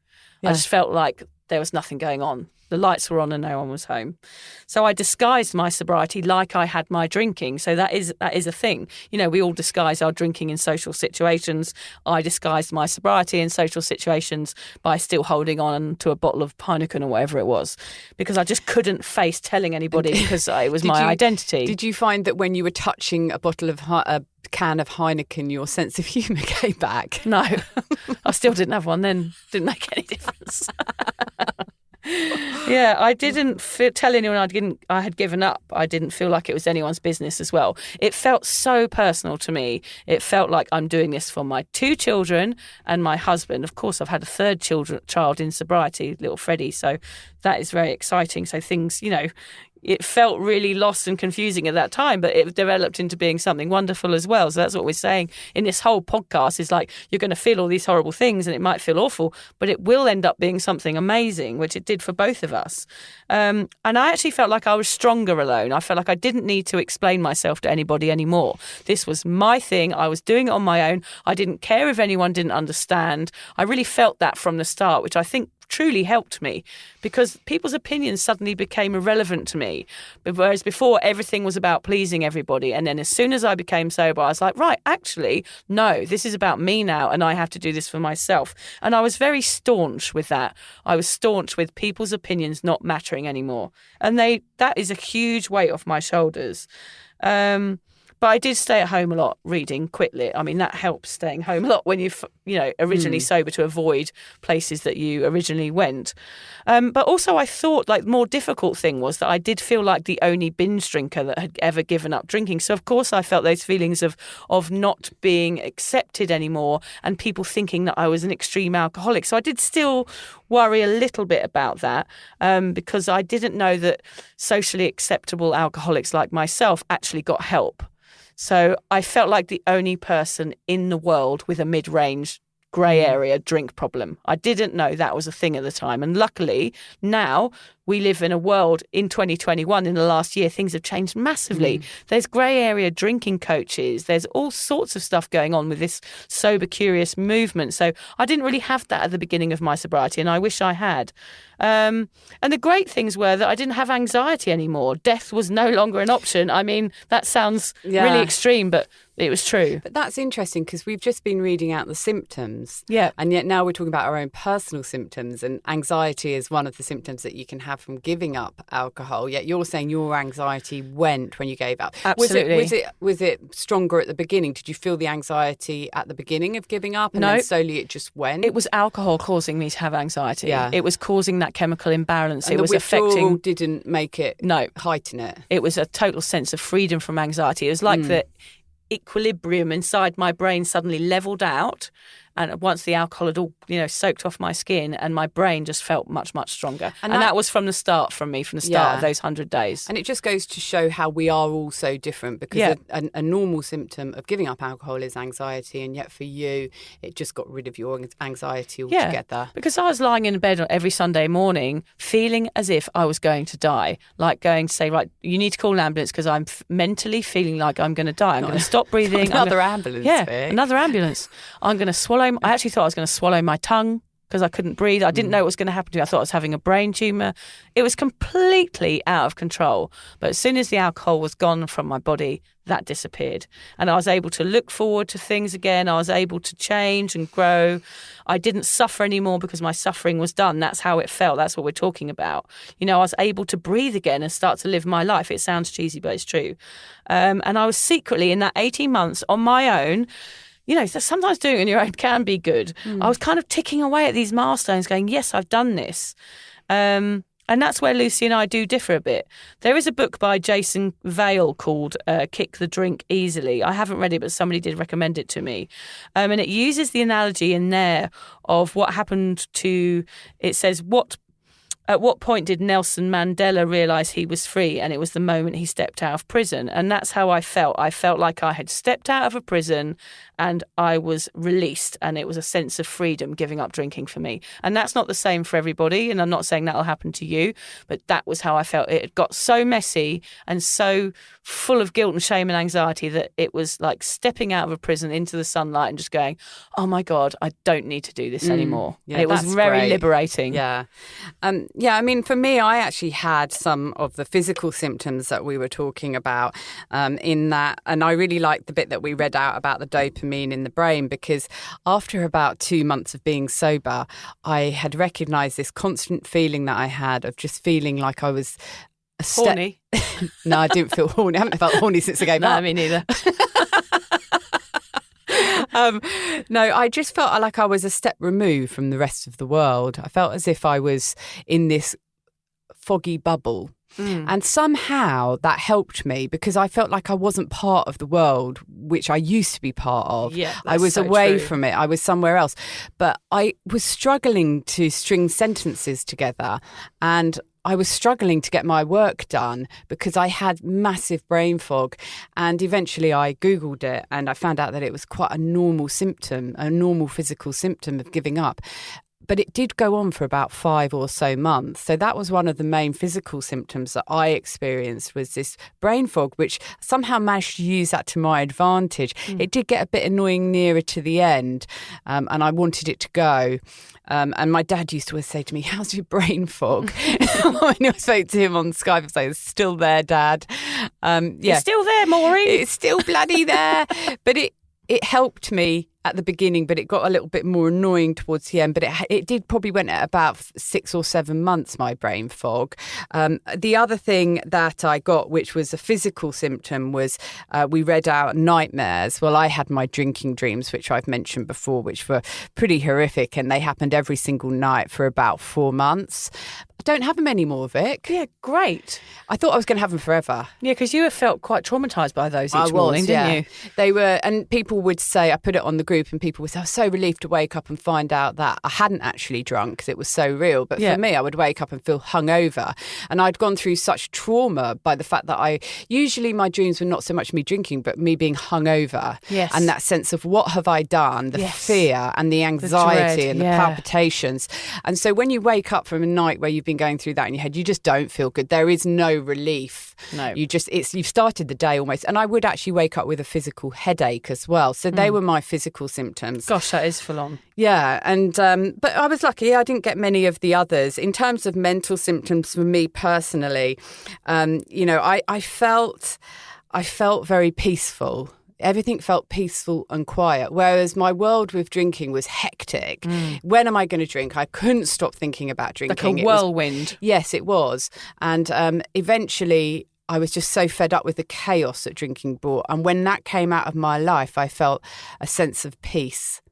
Yeah. I just felt like there was nothing going on. The lights were on and no one was home. So I disguised my sobriety like I had my drinking. So that is a thing. We all disguise our drinking in social situations. I disguised my sobriety in social situations by still holding on to a bottle of Heineken or whatever it was, because I just couldn't face telling anybody because it was my identity. Did you find that when you were touching a bottle of a can of Heineken, your sense of humour came back? No, I still didn't have one then. Didn't make any difference. Yeah, I didn't tell anyone I had given up. I didn't feel like it was anyone's business as well. It felt so personal to me. It felt like I'm doing this for my 2 children and my husband. Of course, I've had a 3rd child in sobriety, little Freddie, so that is very exciting. So things, it felt really lost and confusing at that time, but it developed into being something wonderful as well. So that's what we're saying in this whole podcast is like, you're going to feel all these horrible things and it might feel awful, but it will end up being something amazing, which it did for both of us. And I actually felt like I was stronger alone. I felt like I didn't need to explain myself to anybody anymore. This was my thing. I was doing it on my own. I didn't care if anyone didn't understand. I really felt that from the start, which I think truly helped me, because people's opinions suddenly became irrelevant to me. Whereas before, everything was about pleasing everybody. And then as soon as I became sober, I was like, right, actually, no, this is about me now, and I have to do this for myself. And I was very staunch with that. I was staunch with people's opinions not mattering anymore. And that is a huge weight off my shoulders. But I did stay at home a lot reading, quit lit. I mean, that helps, staying home a lot when you're, originally sober, to avoid places that you originally went. But also I thought like the more difficult thing was that I did feel like the only binge drinker that had ever given up drinking. So of course I felt those feelings of not being accepted anymore and people thinking that I was an extreme alcoholic. So I did still worry a little bit about that because I didn't know that socially acceptable alcoholics like myself actually got help. So I felt like the only person in the world with a mid-range grey area drink problem. I didn't know that was a thing at the time. And luckily, now we live in a world in 2021, in the last year, things have changed massively. There's grey area drinking coaches. There's all sorts of stuff going on with this sober curious movement. So I didn't really have that at the beginning of my sobriety, and I wish I had. And the great things were that I didn't have anxiety anymore. Death was no longer an option. I mean, that sounds really extreme, but it was true. But that's interesting because we've just been reading out the symptoms. Yeah. And yet now we're talking about our own personal symptoms, and anxiety is one of the symptoms that you can have from giving up alcohol. Yet you're saying your anxiety went when you gave up. Absolutely. Was it stronger at the beginning? Did you feel the anxiety at the beginning of giving up and then slowly it just went? It was alcohol causing me to have anxiety. Yeah. It was causing that chemical imbalance. And it was affecting. Didn't make it heighten it. It was a total sense of freedom from anxiety. It was like the equilibrium inside my brain suddenly leveled out, and once the alcohol had all soaked off my skin, and my brain just felt much, much stronger. And that was from the start of those 100 days. And it just goes to show how we are all so different, because a normal symptom of giving up alcohol is anxiety, and yet for you it just got rid of your anxiety altogether. Because I was lying in bed every Sunday morning feeling as if I was going to die, like going to say, right, you need to call an ambulance because I'm mentally feeling like I'm going to die. I'm going to stop breathing. Another ambulance. Another ambulance. I'm going to swallow. I actually thought I was going to swallow my tongue. because I couldn't breathe. I didn't know what was going to happen to me. I thought I was having a brain tumour. It was completely out of control. But as soon as the alcohol was gone from my body, that disappeared. And I was able to look forward to things again. I was able to change and grow. I didn't suffer anymore because my suffering was done. That's how it felt. That's what we're talking about. You know, I was able to breathe again and start to live my life. It sounds cheesy, but it's true. And I was secretly in that 18 months on my own. You know, sometimes doing it on your own can be good. I was kind of ticking away at these milestones going, yes, I've done this. And that's where Lucy and I do differ a bit. There is a book by Jason Vale called Kick the Drink Easily. I haven't read it, but somebody did recommend it to me. And it uses the analogy in there of what happened to, it says, at what point did Nelson Mandela realise he was free? And it was the moment he stepped out of prison. And that's how I felt. I felt like I had stepped out of a prison and I was released. And it was a sense of freedom giving up drinking for me. And that's not the same for everybody. And I'm not saying that'll happen to you. But that was how I felt. It had got so messy and so full of guilt and shame and anxiety that it was like stepping out of a prison into the sunlight and just going, oh my God, I don't need to do this anymore. Yeah, and it was very great. liberating. Yeah. Yeah, I mean, for me, I actually had some of the physical symptoms that we were talking about in that. And I really liked the bit that we read out about the dopamine in the brain, because after about 2 months of being sober, I had recognised this constant feeling that I had of just feeling like I was Horny. No, I didn't feel horny. I haven't felt horny since I gave up. No, me neither. No, I just felt like I was a step removed from the rest of the world. I felt as if I was in this foggy bubble. And somehow that helped me because I felt like I wasn't part of the world, which I used to be part of. Yeah, I was away true. from it. I was somewhere else. But I was struggling to string sentences together, and I was struggling to get my work done because I had massive brain fog. And eventually I Googled it and I found out that it was quite a normal symptom, a normal physical symptom of giving up. But it did go on for about 5 or so months. So that was one of the main physical symptoms that I experienced, was this brain fog, which somehow managed to use that to my advantage. It did get a bit annoying nearer to the end, and I wanted it to go. And my dad used to always say to me, how's your brain fog? When I spoke to him on Skype, I was like, it's still there, Dad. It's still there, Maureen. It's still bloody there. But it helped me at the beginning, but it got a little bit more annoying towards the end. But it did probably went at about 6 or 7 months, my brain fog. The other thing that I got, which was a physical symptom, was we read out nightmares. Well, I had my drinking dreams, which I've mentioned before, which were pretty horrific, and they happened every single night for about 4 months. I don't have them anymore, Vic. Yeah, great. I thought I was going to have them forever. Yeah, because you have felt quite traumatised by those each morning, didn't you? They were, and people would say, I put it on the group and people would say, I was so relieved to wake up and find out that I hadn't actually drunk because it was so real. But for me, I would wake up and feel hungover. And I'd gone through such trauma by the fact that usually my dreams were not so much me drinking, but me being hungover. Yes. And that sense of what have I done, the fear and the anxiety dread, and the palpitations. And so when you wake up from a night where you've been going through that in your head, you just don't feel good. There is no relief. No. You've started the day almost. And I would actually wake up with a physical headache as well. So they were my physical symptoms. Gosh, that is full on. Yeah. And, but I was lucky. I didn't get many of the others. In terms of mental symptoms for me personally, I felt very peaceful. Everything felt peaceful and quiet, whereas my world with drinking was hectic. When am I going to drink? I couldn't stop thinking about drinking. Like a whirlwind. Yes, it was. And eventually I was just so fed up with the chaos that drinking brought. And when that came out of my life, I felt a sense of peace.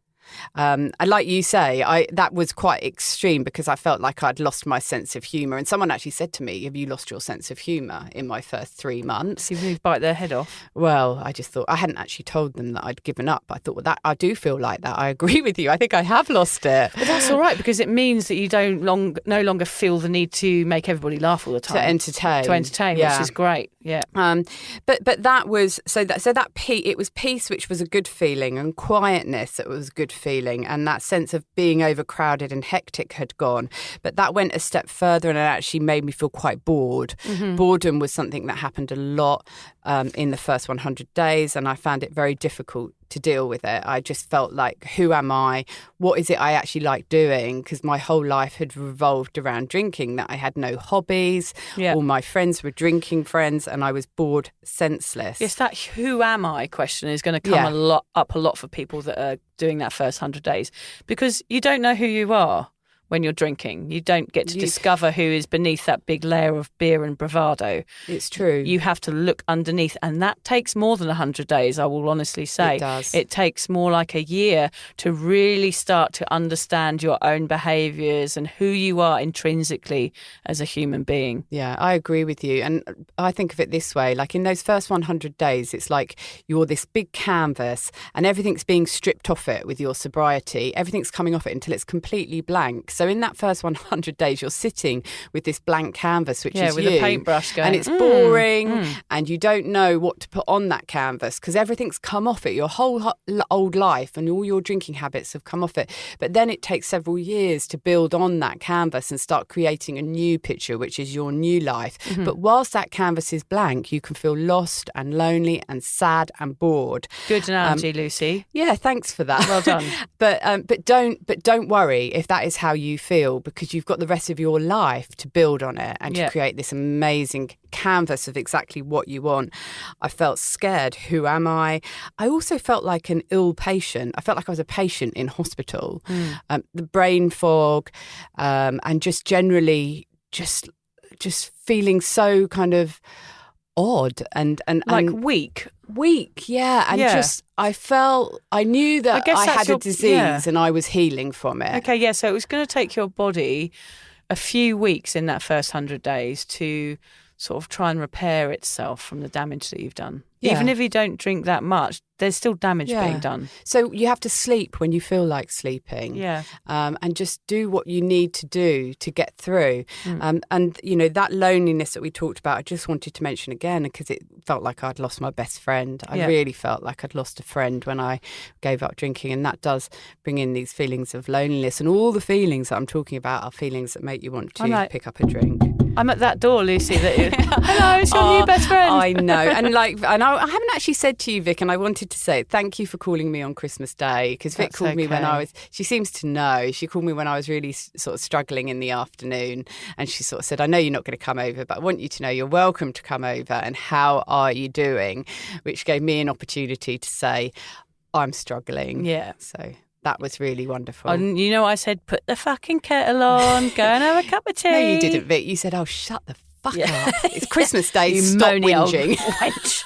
And like you say, that was quite extreme because I felt like I'd lost my sense of humour. And someone actually said to me, have you lost your sense of humour in my first 3 months? You bite their head off. Well, I just thought, I hadn't actually told them that I'd given up. I thought, well, that I do feel like that. I agree with you. I think I have lost it. But that's all right because it means that you no longer feel the need to make everybody laugh all the time. To entertain, which is great. Yeah. But that was it was peace, which was a good feeling, and quietness, that was a good feeling, and that sense of being overcrowded and hectic had gone. But that went a step further, and it actually made me feel quite bored. Boredom was something that happened a lot in the first 100 days, and I found it very difficult to deal with it. I just felt like, who am I? What is it I actually like doing? Because my whole life had revolved around drinking, that I had no hobbies. Yeah. All my friends were drinking friends and I was bored senseless. Yes, that who am I question is going to come up a lot for people that are doing that first 100 days, because you don't know who you are when you're drinking. You don't get to discover who is beneath that big layer of beer and bravado. It's true. You have to look underneath, and that takes more than 100 days, I will honestly say. It does. It takes more like a year to really start to understand your own behaviours and who you are intrinsically as a human being. Yeah, I agree with you. And I think of it this way, like in those first 100 days, it's like you're this big canvas and everything's being stripped off it with your sobriety. Everything's coming off it until it's completely blank. So in that first 100 days, you're sitting with this blank canvas, which is with you. a paintbrush going, and it's boring and you don't know what to put on that canvas because everything's come off it. Your whole old life and all your drinking habits have come off it. But then it takes several years to build on that canvas and start creating a new picture, which is your new life. But whilst that canvas is blank, you can feel lost and lonely and sad and bored. Good analogy, Lucy. Yeah, thanks for that. Well done. But don't worry if that is how you feel, because you've got the rest of your life to build on it and to create this amazing canvas of exactly what you want. I felt scared. Who am I? I also felt like an ill patient. I felt like I was a patient in hospital. The brain fog, and just generally just feeling so kind of odd and like weak, yeah. And just I knew that I had a disease and I was healing from it. Okay, yeah, so it was going to take your body a few weeks in that first 100 days to sort of try and repair itself from the damage that you've done. Yeah. Even if you don't drink that much, there's still damage being done. So you have to sleep when you feel like sleeping. Yeah. And just do what you need to do to get through. And, you know, that loneliness that we talked about, I just wanted to mention again because it felt like I'd lost my best friend. I really felt like I'd lost a friend when I gave up drinking. And that does bring in these feelings of loneliness. And all the feelings that I'm talking about are feelings that make you want to pick up a drink. I'm at that door, Lucy. Hello, it's your new best friend. I know. And I haven't actually said to you, Vic, and I wanted to say thank you for calling me on Christmas Day, because Vic called me when she seems to know, she called me when I was really sort of struggling in the afternoon, and she sort of said, I know you're not going to come over, but I want you to know you're welcome to come over, and how are you doing? Which gave me an opportunity to say, I'm struggling. Yeah. So that was really wonderful. And you know, I said, put the fucking kettle on, go and have a cup of tea. No, you didn't, Vic. You said, oh, shut the fuck up. It's Christmas Day, you stop moany old whinging. wench.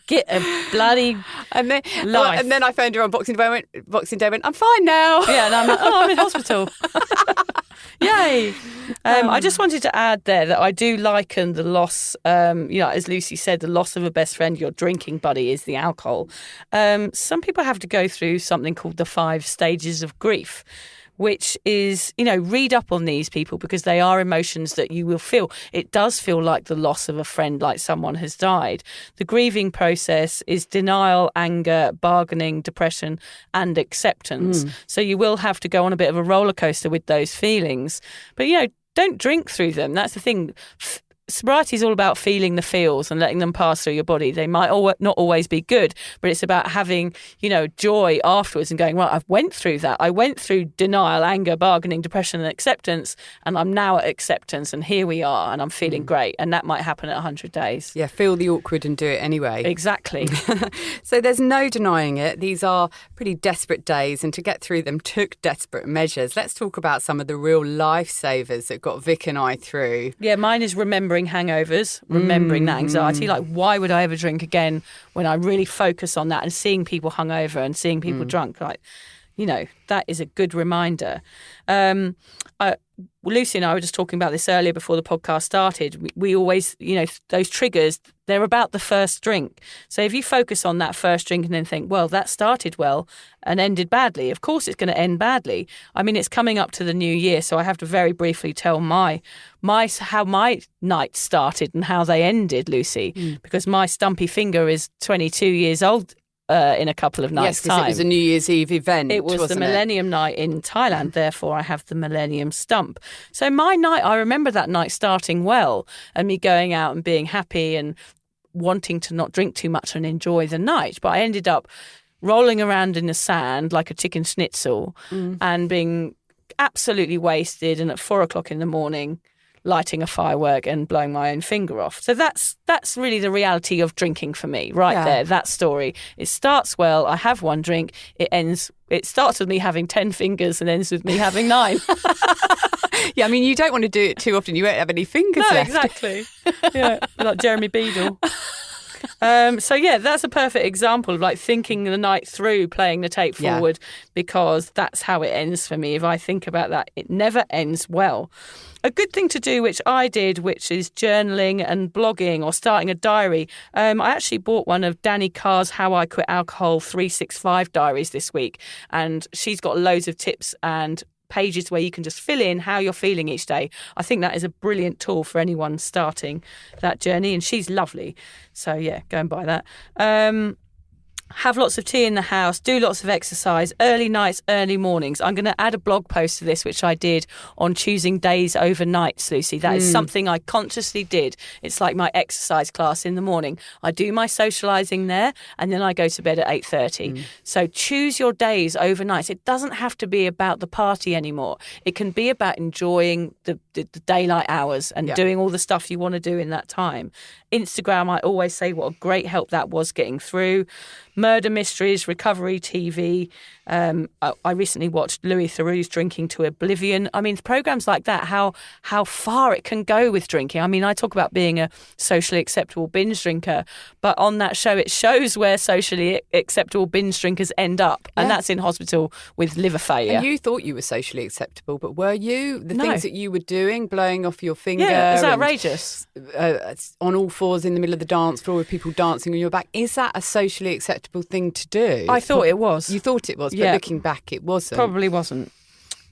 Get a bloody life. And then I phoned her on Boxing Day and went, I'm fine now. Yeah, and I'm like, I'm in hospital. Yay. I just wanted to add there that I do liken the loss, as Lucy said, the loss of a best friend, your drinking buddy, is the alcohol. Some people have to go through something called the 5 stages of grief, which is, read up on these people, because they are emotions that you will feel. It does feel like the loss of a friend, like someone has died. The grieving process is denial, anger, bargaining, depression, and acceptance. So you will have to go on a bit of a roller coaster with those feelings. But, don't drink through them. That's the thing. Sobriety is all about feeling the feels and letting them pass through your body. They might not always be good, but it's about having, joy afterwards and going, right, I've went through that. I went through denial, anger, bargaining, depression and acceptance, and I'm now at acceptance, and here we are, and I'm feeling great. And that might happen at 100 days. Yeah, feel the awkward and do it anyway. Exactly. So there's no denying it. These are pretty desperate days, and to get through them took desperate measures. Let's talk about some of the real lifesavers that got Vic and I through. Yeah, mine is remembering hangovers, remembering that anxiety. Like, why would I ever drink again when I really focus on that, and seeing people hungover and seeing people drunk? Like, that is a good reminder. Lucy and I were just talking about this earlier before the podcast started. We always, those triggers, they're about the first drink. So if you focus on that first drink and then think, well, that started well and ended badly, of course it's going to end badly. I mean, it's coming up to the new year, so I have to very briefly tell how my night started and how they ended, Lucy, because my stumpy finger is 22 years old. In a couple of nights' time. Yes, because it was a New Year's Eve event. It was the Millennium Night in Thailand, therefore I have the Millennium Stump. So my night, I remember that night starting well and me going out and being happy and wanting to not drink too much and enjoy the night. But I ended up rolling around in the sand like a chicken schnitzel and being absolutely wasted, and at 4:00 in the morning lighting a firework and blowing my own finger off. So that's really the reality of drinking for me there, that story. It starts well, I have one drink, it starts with me having 10 fingers and ends with me having 9. Yeah, I mean, you don't want to do it too often, you won't have any fingers left. Exactly. Yeah, like Jeremy Beadle. So that's a perfect example of like thinking the night through, playing the tape forward, because that's how it ends for me. If I think about that, it never ends well. A good thing to do, which I did, which is journaling and blogging or starting a diary. I actually bought one of Danny Carr's How I Quit Alcohol 365 diaries this week, and she's got loads of tips and pages where you can just fill in how you're feeling each day. I think that is a brilliant tool for anyone starting that journey, and she's lovely. So go and buy that. Have lots of tea in the house, do lots of exercise, early nights, early mornings. I'm going to add a blog post to this, which I did on choosing days over nights, Lucy. That is something I consciously did. It's like my exercise class in the morning. I do my socialising there, and then I go to bed at 8:30. So choose your days over nights. It doesn't have to be about the party anymore. It can be about enjoying the daylight hours and doing all the stuff you want to do in that time. Instagram, I always say what a great help that was getting through. Murder mysteries, recovery TV. I recently watched Louis Theroux's Drinking to Oblivion. I mean, programs like that, how far it can go with drinking. I mean, I talk about being a socially acceptable binge drinker, but on that show, it shows where socially acceptable binge drinkers end up, and that's in hospital with liver failure. And you thought you were socially acceptable, but were you? The things that you were doing, blowing off your finger. Yeah, it's outrageous. On all fours in the middle of the dance floor with people dancing on your back. Is that a socially acceptable thing to do? I thought it was. You thought it was, but looking back, it wasn't. Probably wasn't.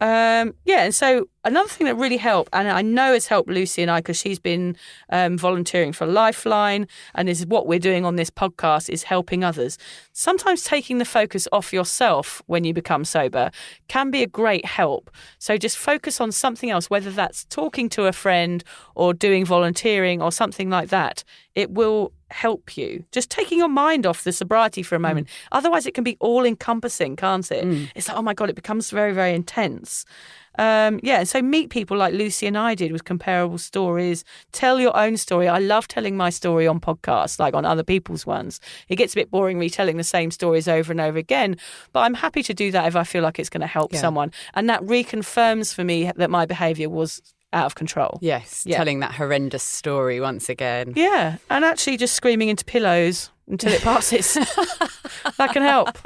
And so another thing that really helped, and I know it's helped Lucy and I, because she's been volunteering for Lifeline, and is what we're doing on this podcast is helping others. Sometimes taking the focus off yourself when you become sober can be a great help. So just focus on something else, whether that's talking to a friend or doing volunteering or something like that. It will help you. Just taking your mind off the sobriety for a moment. Otherwise, it can be all-encompassing, can't it? It's like, oh my God, it becomes very, very intense. And so meet people like Lucy and I did with comparable stories. Tell your own story. I love telling my story on podcasts, like on other people's ones. It gets a bit boring retelling the same stories over and over again, but I'm happy to do that if I feel like it's going to help someone. And that reconfirms for me that my behaviour was out of control. Yes, telling that horrendous story once again. Yeah, and actually just screaming into pillows until it passes. That can help.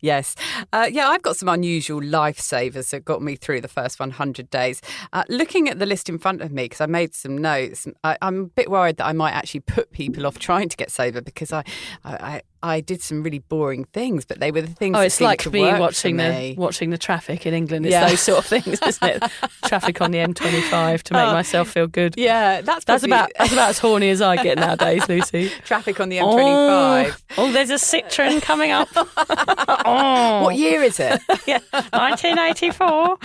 Yes. I've got some unusual lifesavers that got me through the first 100 days. Looking at the list in front of me, because I made some notes, I'm a bit worried that I might actually put people off trying to get sober, because I did some really boring things, but they were the things that it's like to me work watching the traffic in England. It's those sort of things, isn't it? Traffic on the M25 to make myself feel good. Yeah, that's about as horny as I get nowadays, Lucy. Traffic on the M25. Oh, there's a Citroen coming up. What year is it? 1984.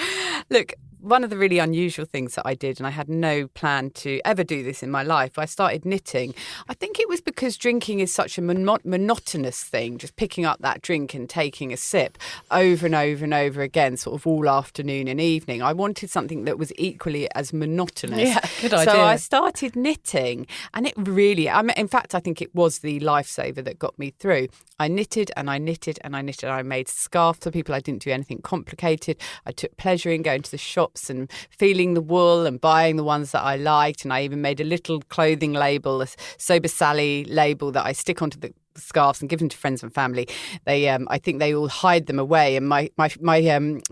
Look, one of the really unusual things that I did, and I had no plan to ever do this in my life, I started knitting. I think it was because drinking is such a monotonous thing, just picking up that drink and taking a sip over and over and over again, sort of all afternoon and evening. I wanted something that was equally as monotonous. Yeah, good idea. So I started knitting, and it really, in fact, I think it was the lifesaver that got me through. I knitted and I knitted and I knitted. I made scarves for people. I didn't do anything complicated. I took pleasure in going to the shops and feeling the wool and buying the ones that I liked. And I even made a little clothing label, a Sober Sally label that I stick onto the scarves and give them to friends and family. They, I think they all hide them away. And my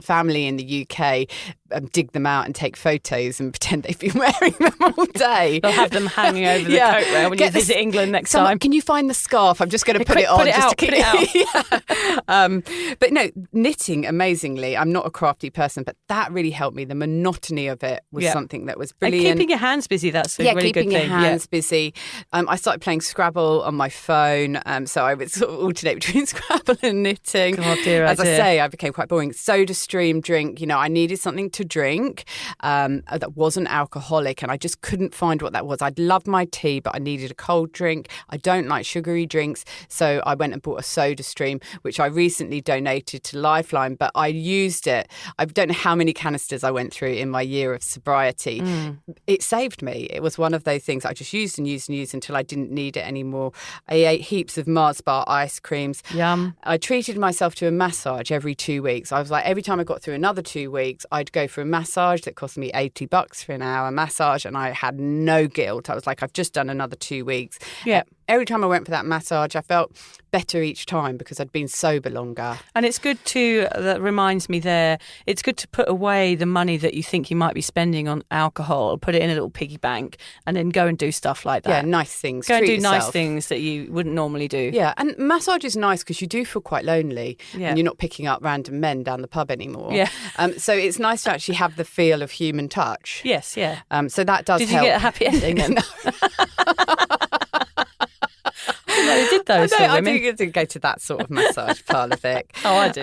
family in the UK dig them out and take photos and pretend they've been wearing them all day. They'll have them hanging over the coat rail when you visit England next time. Can you find the scarf? I'm just going to put it on. Put it out. But no, knitting, amazingly, I'm not a crafty person, but that really helped me. The monotony of it was something that was brilliant. And keeping your hands busy, that's a really good thing. Keeping your hands busy. I started playing Scrabble on my phone. So I would sort of alternate between Scrabble and knitting. God, dear, As I say, I became quite boring. Soda stream drink, I needed something to drink that wasn't alcoholic, and I just couldn't find what that was. I'd love my tea, but I needed a cold drink. I don't like sugary drinks, so I went and bought a Soda Stream, which I recently donated to Lifeline, but I used it. I don't know how many canisters I went through in my year of sobriety. It saved me. It was one of those things I just used and used and used until I didn't need it anymore. I ate heaps of Mars bar ice creams. Yum. I treated myself to a massage every 2 weeks. I was like, every time I got through another 2 weeks, I'd go for a massage that cost me $80 for an hour massage, and I had no guilt. I was like, I've just done another 2 weeks. Yeah. Every time I went for that massage, I felt better each time because I'd been sober longer. And it's good to, that reminds me there, it's good to put away the money that you think you might be spending on alcohol, put it in a little piggy bank, and then go and do stuff like that. Yeah, nice things. Go and Treat do nice yourself. things that you wouldn't normally do. Yeah, and massage is nice because you do feel quite lonely Yeah. and you're not picking up random men down the pub anymore. Yeah. So it's nice to actually have the feel of human touch. Yes, yeah. So that does Did help. you get a happy ending then? No, you did those for I women. do get to go to that sort of massage parlour, Vic. Oh, I do.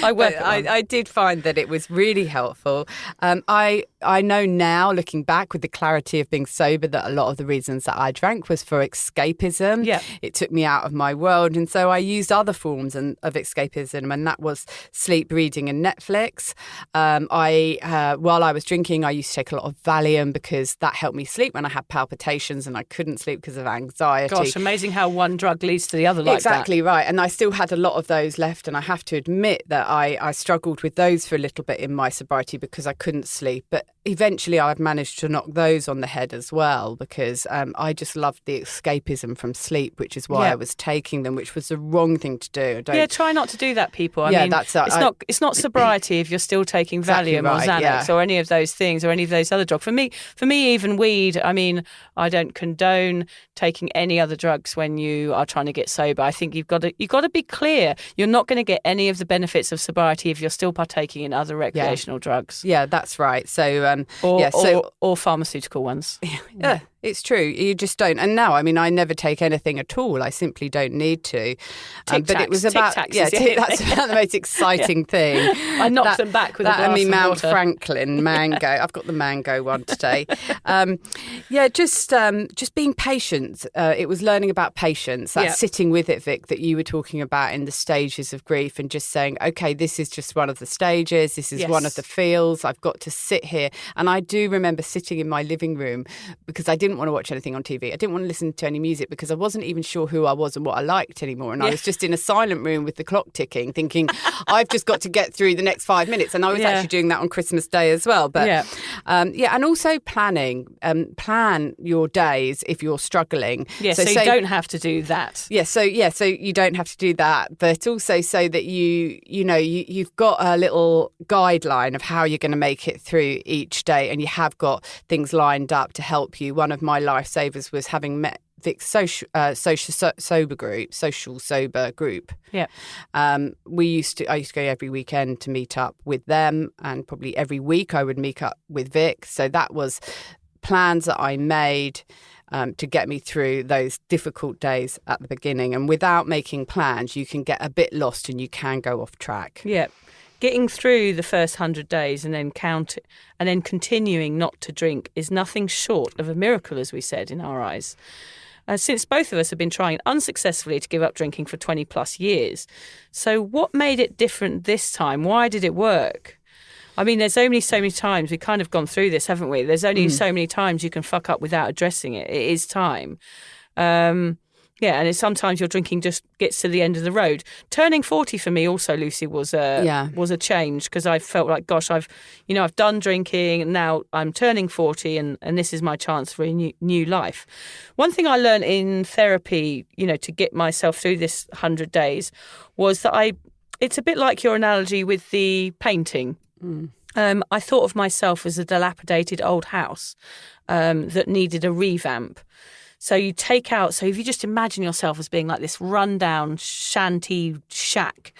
I work But at one. I did find that it was really helpful. I know now, looking back with the clarity of being sober, that a lot of the reasons that I drank was for escapism. Yeah. It took me out of my world. And so I used other forms of escapism, and that was sleep, reading and Netflix. While I was drinking, I used to take a lot of Valium because that helped me sleep when I had palpitations and I couldn't sleep because of anxiety. Gosh, amazing how one drug leads to the other like Exactly right. And I still had a lot of those left. And I have to admit that I struggled with those for a little bit in my sobriety because I couldn't sleep. But eventually I've managed to knock those on the head as well because I just loved the escapism from sleep, which is why I was taking them, which was the wrong thing to do. Yeah, try not to do that, people. I Yeah, mean, that's it's not sobriety if you're still taking Exactly Valium right, or Xanax yeah. or any of those things or any of those other drugs. For me, even weed. I mean, I don't condone taking any other drugs when you are trying to get sober. I think you've got to be clear. You're not going to get any of the benefits of sobriety if you're still partaking in other recreational drugs. Yeah, that's right. So Or pharmaceutical ones. Yeah, it's true. You just don't. And now, I mean, I never take anything at all. I simply don't need to. But it was about Tic-tacs, that's about the most exciting thing. I knocked them back with a that glass and me of Mount water. Franklin mango. I've got the mango one today. Just being patient. It was learning about patience. That's sitting with it, Vic, that you were talking about in the stages of grief, and just saying, okay, this is just one of the stages. This is one of the feels. I've got to sit here. And I do remember sitting in my living room because I didn't want to watch anything on TV. I didn't want to listen to any music because I wasn't even sure who I was and what I liked anymore. And I was just in a silent room with the clock ticking, thinking, I've just got to get through the next 5 minutes. And I was actually doing that on Christmas Day as well. But and also planning. Plan your days if you're struggling. Yeah, so you don't have to do that. So you don't have to do that, but also so that you've got a little guideline of how you're going to make it through each day, and you have got things lined up to help you. One of my lifesavers was having met Vic's social sober group. Yeah. I used to go every weekend to meet up with them, and probably every week I would meet up with Vic. So that was plans that I made to get me through those difficult days at the beginning. And without making plans, you can get a bit lost and you can go off track. Yeah. Getting through the first 100 days and then continuing not to drink is nothing short of a miracle, as we said, in our eyes. Since both of us have been trying unsuccessfully to give up drinking for 20 plus years. So what made it different this time? Why did it work? I mean, there's only so many times, we've kind of gone through this, haven't we? There's only so many times you can fuck up without addressing it. It is time. And sometimes your drinking just gets to the end of the road. Turning 40 for me also, Lucy, was a change because I felt like, gosh, I've done drinking and now I'm turning 40 and this is my chance for a new life. One thing I learned in therapy, to get myself through this 100 days was that it's a bit like your analogy with the painting. I thought of myself as a dilapidated old house that needed a revamp. So you take out, so if you just imagine yourself as being like this rundown shanty shack,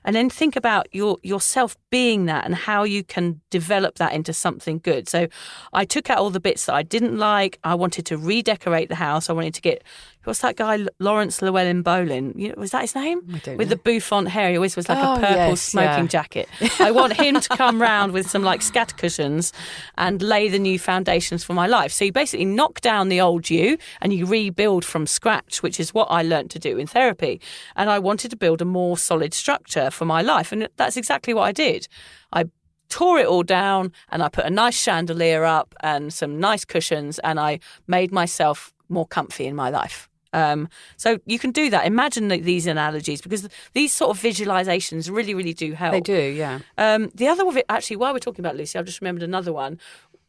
and then think about yourself being that and how you can develop that into something good. So I took out all the bits that I didn't like. I wanted to redecorate the house. I wanted to get what's that guy, Lawrence Llewellyn-Bowen? Was that his name? I don't With know. the bouffant hair. He always was like a purple smoking jacket. I want him to come round with some like scatter cushions and lay the new foundations for my life. So you basically knock down the old you and you rebuild from scratch, which is what I learned to do in therapy. And I wanted to build a more solid structure for my life. And that's exactly what I did. I tore it all down and I put a nice chandelier up and some nice cushions and I made myself more comfy in my life. So you can do that. Imagine these analogies because these sort of visualizations really, really do help. They do, yeah. The other one, actually, while we're talking about Lucy, I've just remembered another one.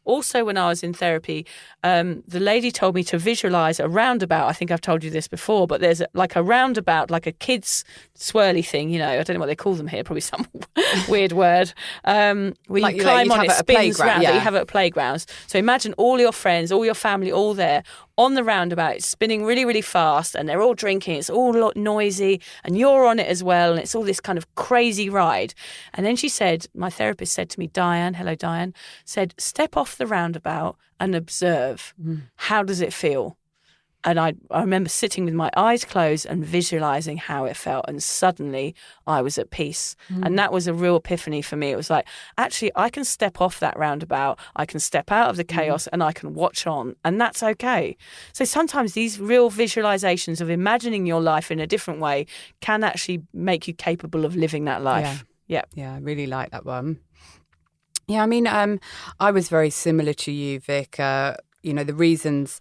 Also, when I was in therapy, the lady told me to visualise a roundabout. I think I've told you this before, but there's like a roundabout, like a kid's swirly thing, I don't know what they call them here, probably some weird word, where like, you climb on it, spins round, that you yeah. have at playgrounds. So imagine all your friends, all your family, all there on the roundabout. It's spinning really, really fast and they're all drinking. It's all noisy and you're on it as well. And it's all this kind of crazy ride. And then she said, my therapist said to me, Diane, hello, Diane, said, step off the roundabout and observe. How does it feel? And I remember sitting with my eyes closed and visualising how it felt. And suddenly I was at peace. And that was a real epiphany for me. It was like, actually, I can step off that roundabout. I can step out of the chaos and I can watch on. And that's okay. So sometimes these real visualisations of imagining your life in a different way can actually make you capable of living that life. Yeah. Yeah, I really like that one. Yeah, I mean, I was very similar to you, Vic. The reasons...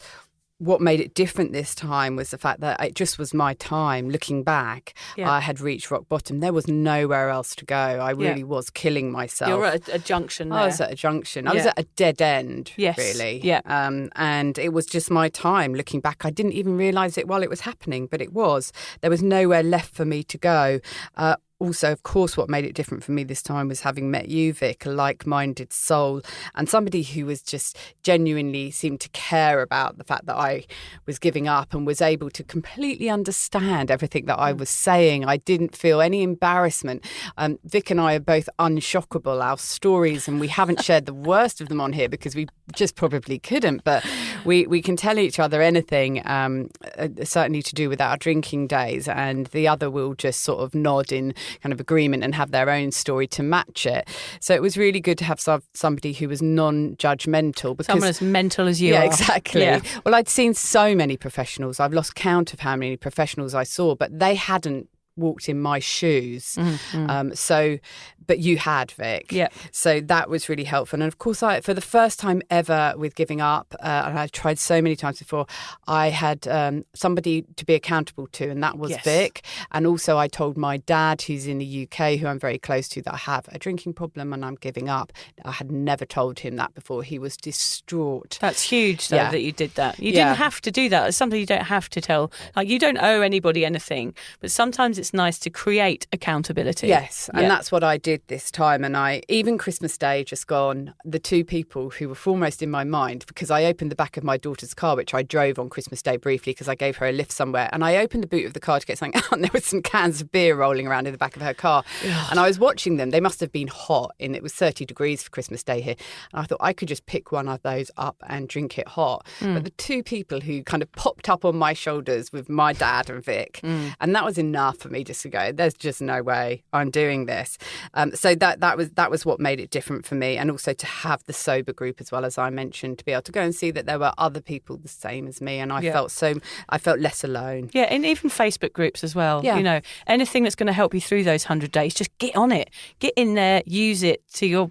What made it different this time was the fact that it just was my time. Looking back, I had reached rock bottom. There was nowhere else to go. I really was killing myself. You're at a junction there. I was at a junction. I was at a dead end, really. Yeah. And it was just my time. Looking back, I didn't even realise it while it was happening, but it was. There was nowhere left for me to go. Also, of course, what made it different for me this time was having met you, Vic, a like-minded soul and somebody who was just genuinely seemed to care about the fact that I was giving up and was able to completely understand everything that I was saying. I didn't feel any embarrassment. Vic and I are both unshockable, our stories, and we haven't shared the worst of them on here because we just probably couldn't, but we can tell each other anything, certainly to do with our drinking days, and the other will just sort of nod in kind of agreement and have their own story to match it. So it was really good to have somebody who was non-judgmental. Because, someone as mental as you are. Yeah, exactly. Yeah. Well, I'd seen so many professionals. I've lost count of how many professionals I saw, but they hadn't walked in my shoes. But you had, Vic. Yeah. So that was really helpful. And of course, for the first time ever with giving up, and I tried so many times before, I had somebody to be accountable to, and that was Vic. And also I told my dad, who's in the UK, who I'm very close to, that I have a drinking problem and I'm giving up. I had never told him that before. He was distraught. That's huge, though, that you did that. You didn't have to do that. It's something you don't have to tell. Like, you don't owe anybody anything, but sometimes it's nice to create accountability. Yes, and that's what I did this time. And even Christmas Day just gone, the two people who were foremost in my mind, because I opened the back of my daughter's car, which I drove on Christmas Day briefly because I gave her a lift somewhere, and I opened the boot of the car to get something out, and there were some cans of beer rolling around in the back of her car. And I was watching them. They must have been hot, and it was 30 degrees for Christmas Day here. And I thought I could just pick one of those up and drink it hot. But the two people who kind of popped up on my shoulders with my dad and Vic, and that was enough for me just to go, there's just no way I'm doing this. So that was what made it different for me, and also to have the sober group as well, as I mentioned, to be able to go and see that there were other people the same as me, and I felt less alone. Yeah, and even Facebook groups as well. Yeah. Anything that's going to help you through those 100 days, just get on it, get in there, use it to your,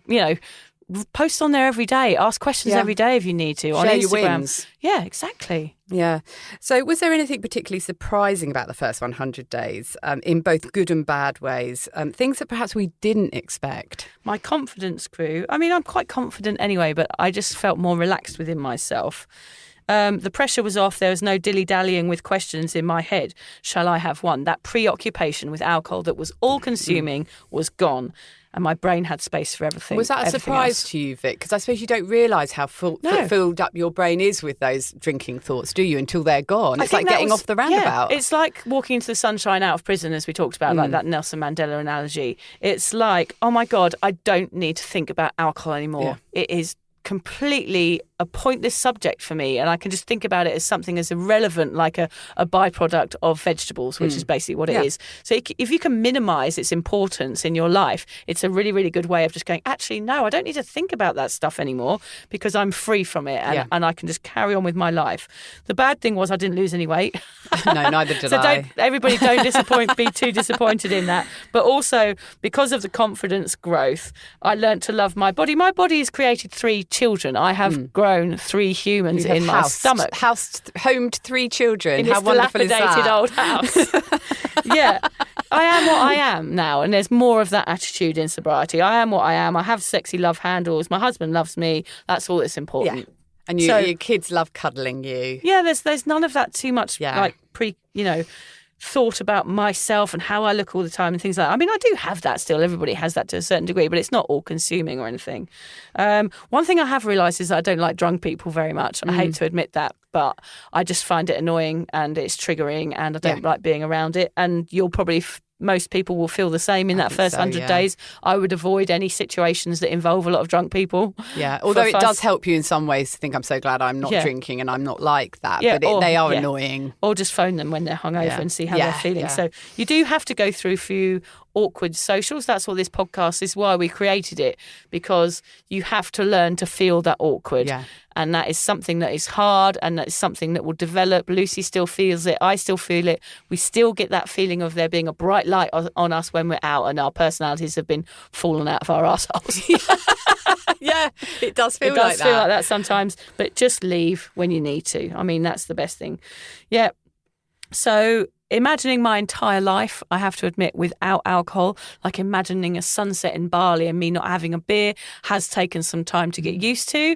post on there every day, ask questions every day if you need to. On Share Instagram. Your wins. Yeah, exactly. Yeah. So was there anything particularly surprising about the first 100 days, in both good and bad ways? Things that perhaps we didn't expect? My confidence grew. I mean, I'm quite confident anyway, but I just felt more relaxed within myself. The pressure was off. There was no dilly-dallying with questions in my head. Shall I have one? That preoccupation with alcohol that was all-consuming was gone. And my brain had space for everything. Was that a surprise to you, Vic? Because I suppose you don't realise how filled up your brain is with those drinking thoughts, do you, until they're gone? It's like getting off the roundabout. Yeah, it's like walking into the sunshine out of prison, as we talked about, like that Nelson Mandela analogy. It's like, oh my God, I don't need to think about alcohol anymore. Yeah. It is completely a pointless subject for me, and I can just think about it as something as irrelevant, like a byproduct of vegetables, which is basically what it is. So if you can minimise its importance in your life, it's a really, really good way of just going, actually, no, I don't need to think about that stuff anymore because I'm free from it and I can just carry on with my life. The bad thing was I didn't lose any weight. No, neither did I. Everybody don't be too disappointed in that. But also, because of the confidence growth, I learned to love my body. My body has created 3 children. I have grown 3 humans in my stomach. Homed 3 children. In How this wonderful is dilapidated that? old house. Yeah. I am what I am now, and there's more of that attitude in sobriety. I am what I am. I have sexy love handles. My husband loves me. That's all that's important. Yeah. And your kids love cuddling you. Yeah, there's none of that too much like thought about myself and how I look all the time and things like that. I mean, I do have that still. Everybody has that to a certain degree, but it's not all consuming or anything. One thing I have realised is that I don't like drunk people very much. I hate to admit that, but I just find it annoying and it's triggering and I don't like being around it. And you'll probably... most people will feel the same in that first 100 days. I would avoid any situations that involve a lot of drunk people. Yeah, although it does help you in some ways to think, I'm so glad I'm not drinking and I'm not like that. Yeah, but they are annoying. Or just phone them when they're hungover and see how they're feeling. So you do have to go through a few awkward socials. That's what this podcast is, why we created it, because you have to learn to feel that awkward. Yeah. And that is something that is hard and that is something that will develop. Lucy still feels it. I still feel it. We still get that feeling of there being a bright light on us when we're out and our personalities have been fallen out of our arseholes. Yeah, it does feel like that sometimes. But just leave when you need to. I mean, that's the best thing. Yeah. So imagining my entire life, I have to admit, without alcohol, like imagining a sunset in Bali and me not having a beer has taken some time to get used to.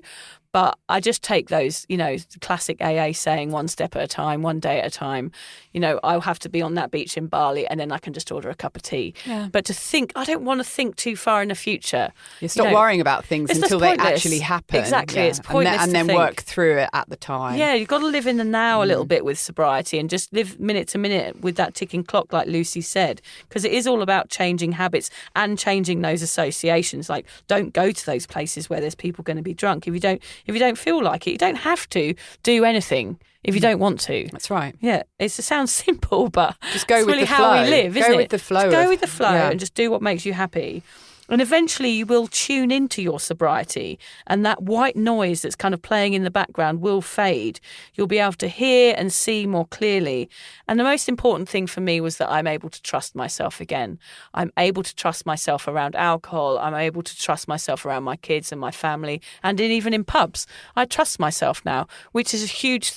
But I just take those, the classic AA saying, one step at a time, one day at a time. I'll have to be on that beach in Bali and then I can just order a cup of tea. Yeah. But to think, I don't want to think too far in the future. You stop worrying about things until they actually happen. Exactly. Yeah. It's pointless and then work through it at the time. Yeah, you've got to live in the now a little bit with sobriety and just live minute to minute with that ticking clock, like Lucy said, because it is all about changing habits and changing those associations. Like, don't go to those places where there's people going to be drunk. If you don't feel like it, you don't have to do anything if you don't want to. That's right. Yeah, it sounds simple, but just go it's with really the how flow. we live, isn't it? Go with the flow. Just go with the flow and just do what makes you happy. And eventually you will tune into your sobriety and that white noise that's kind of playing in the background will fade. You'll be able to hear and see more clearly. And the most important thing for me was that I'm able to trust myself again. I'm able to trust myself around alcohol. I'm able to trust myself around my kids and my family and even in pubs. I trust myself now, which is a huge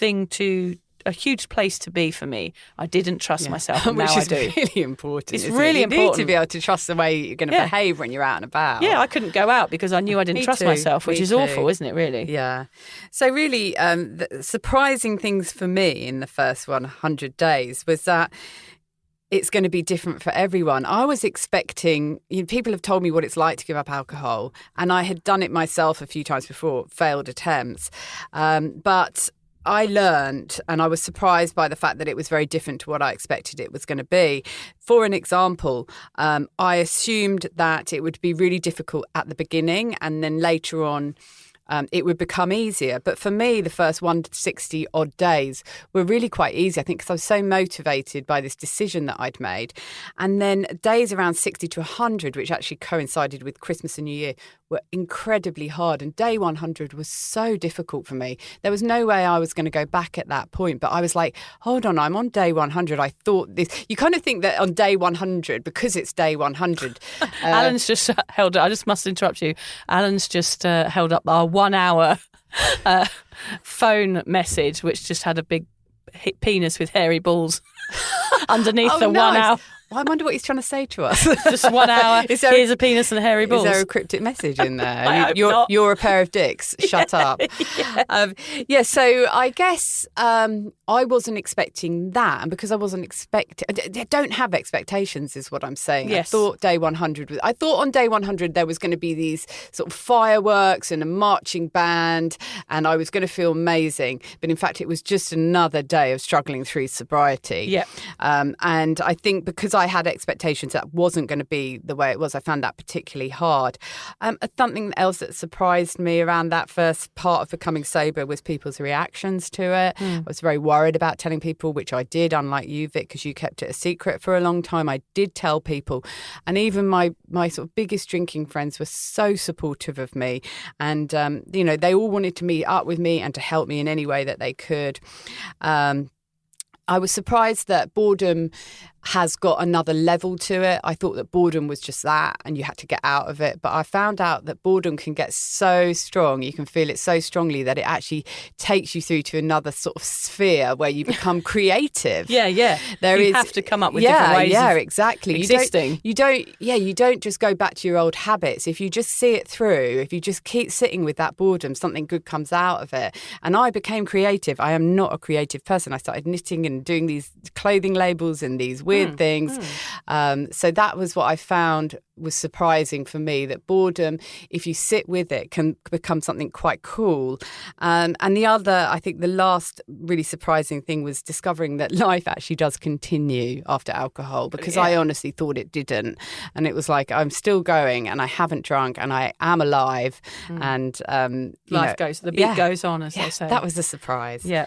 place to be for me. I didn't trust myself, and now I do. Which is really important. It's really important. You need to be able to trust the way you're going to behave when you're out and about. Yeah, I couldn't go out because I knew I didn't trust myself, which is awful, isn't it, really? Yeah. So really, the surprising things for me in the first 100 days was that it's going to be different for everyone. I was expecting, people have told me what it's like to give up alcohol, and I had done it myself a few times before, failed attempts. But I learned, and I was surprised by the fact that it was very different to what I expected it was going to be. For an example, I assumed that it would be really difficult at the beginning and then later on it would become easier. But for me, the first 160 odd days were really quite easy, I think, because I was so motivated by this decision that I'd made. And then days around 60 to 100, which actually coincided with Christmas and New Year, were incredibly hard. And day 100 was so difficult for me. There was no way I was going to go back at that point. But I was like, hold on, I'm on day 100. I thought this. You kind of think that on day 100, because it's day 100. Alan's just held up. I just must interrupt you. Alan's just held up our 1 hour phone message, which just had a big penis with hairy balls underneath the 1 hour. Well, I wonder what he's trying to say to us. Just 1 hour. Here's a penis and hairy balls. Is there a cryptic message in there? I hope not. You're a pair of dicks. Shut up. So I guess I wasn't expecting that. And because I wasn't expecting... I don't have expectations is what I'm saying. Yes. I thought day 100... I thought on day 100 there was going to be these sort of fireworks and a marching band and I was going to feel amazing. But in fact, it was just another day of struggling through sobriety. Yeah. And I think because I had expectations that wasn't going to be the way it was, I found that particularly hard. Something else that surprised me around that first part of becoming sober was people's reactions to it. I was very worried about telling people, which I did, unlike you, Vic, because you kept it a secret for a long time. I did tell people. And even my sort of biggest drinking friends were so supportive of me. And, they all wanted to meet up with me and to help me in any way that they could. I was surprised that boredom has got another level to it. I thought that boredom was just that and you had to get out of it. But I found out that boredom can get so strong, you can feel it so strongly that it actually takes you through to another sort of sphere where you become creative. Yeah. You have to come up with different ways exactly. existing. You don't just go back to your old habits. If you just see it through, if you just keep sitting with that boredom, something good comes out of it. And I became creative. I am not a creative person. I started knitting and doing these clothing labels and these weird things. So that was what I found was surprising for me, that boredom, if you sit with it, can become something quite cool. And the other, I think the last really surprising thing was discovering that life actually does continue after alcohol, because I honestly thought it didn't. And it was like, I'm still going and I haven't drunk and I am alive. And life goes, the beat goes on, as they say. That was a surprise. Yeah.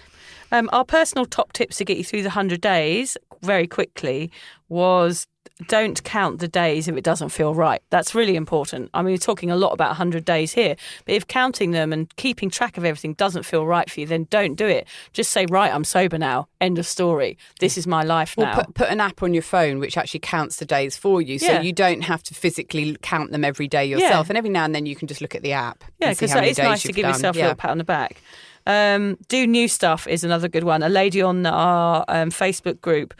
Our personal top tips to get you through the 100 days very quickly was don't count the days if it doesn't feel right. That's really important. I mean, we're talking a lot about 100 days here, but if counting them and keeping track of everything doesn't feel right for you, then don't do it. Just say, right, I'm sober now. End of story. This is my life now. Or put an app on your phone which actually counts the days for you, so you don't have to physically count them every day yourself. And every now and then you can just look at the app. Yeah, because it's nice to give yourself a little pat on the back. Do new stuff is another good one. A lady on our Facebook group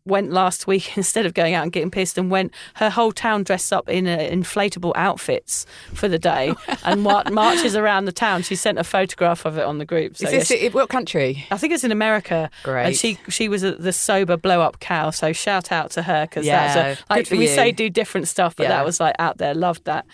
went last week, instead of going out and getting pissed, and went her whole town dressed up in inflatable outfits for the day and marches around the town. She sent a photograph of it on the group. So, is this what country? I think it's in America. Great. And she was the sober blow up cow. So shout out to her, because we say do different stuff, but that was like out there. Loved that.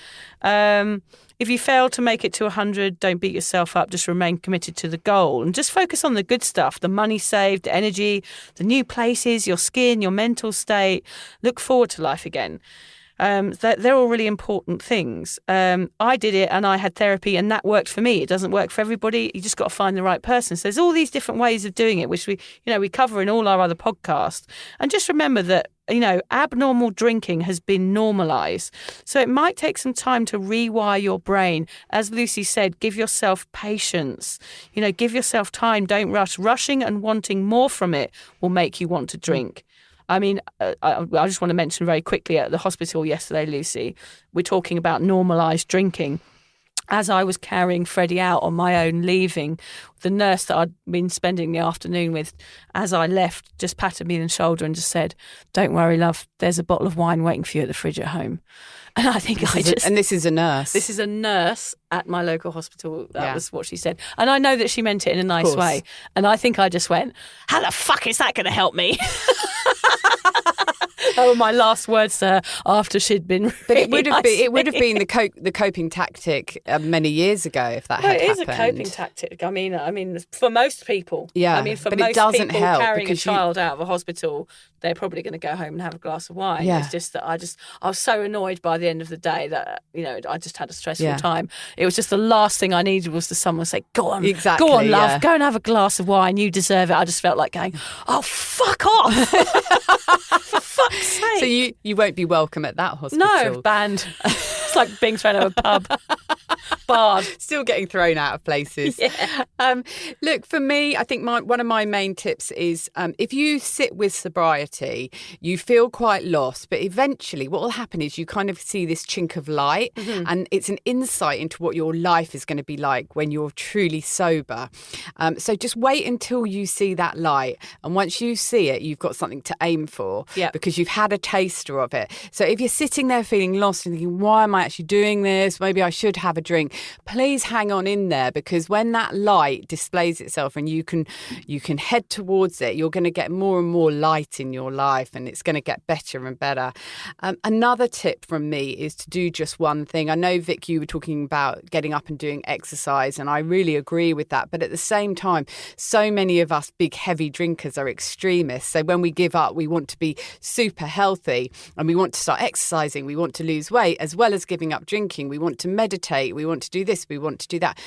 If you fail to make it to 100, don't beat yourself up. Just remain committed to the goal and just focus on the good stuff, the money saved, the energy, the new places, your skin, your mental state. Look forward to life again. They're all really important things. I did it and I had therapy and that worked for me. It doesn't work for everybody. You just got to find the right person. So there's all these different ways of doing it, which we cover in all our other podcasts. And just remember that, abnormal drinking has been normalised. So it might take some time to rewire your brain. As Lucy said, give yourself patience. Give yourself time. Don't rush. Rushing and wanting more from it will make you want to drink. I mean, I just want to mention very quickly, at the hospital yesterday, Lucy, we're talking about normalised drinking. As I was carrying Freddie out on my own, leaving, the nurse that I'd been spending the afternoon with, as I left, just patted me on the shoulder and just said, "Don't worry, love, there's a bottle of wine waiting for you at the fridge at home." And I think and this is a nurse. This is a nurse at my local hospital. That was what she said. And I know that she meant it in a nice way. And I think I just went, how the fuck is that going to help me? That were my last words to her after she'd been. But it would have been the coping tactic many years ago if that had happened. It is a coping tactic. I mean, for most people. Yeah. I mean, for but most it doesn't people help carrying a child out of a hospital, they're probably going to go home and have a glass of wine. Yeah. It's just that I was so annoyed by the end of the day that I just had a stressful time. It was just the last thing I needed was someone say, "Go on, exactly, go on, love, go and have a glass of wine. You deserve it." I just felt like going, "Oh, fuck off!" For fuck's sake. So you won't be welcome at that hospital. No, banned. It's like being thrown out of a pub. Barred. Still getting thrown out of places. Yeah. Look, for me, I think one of my main tips is if you sit with sobriety, you feel quite lost, but eventually what will happen is you kind of see this chink of light, and it's an insight into what your life is going to be like when you're truly sober. So just wait until you see that light. And once you see it, you've got something to aim for because you've had a taster of it. So if you're sitting there feeling lost and thinking, why am I actually doing this? Maybe I should have a drink. please hang on in there, because when that light displays itself and you can head towards it, you're going to get more and more light in your life, and it's going to get better and better. Another tip from me is to do just one thing. I know, Vic, you were talking about getting up and doing exercise, and I really agree with that. But at the same time, so many of us big, heavy drinkers are extremists. So when we give up, we want to be super healthy and we want to start exercising. We want to lose weight as well as giving up drinking. We want to meditate. We want to do this. We want to do that.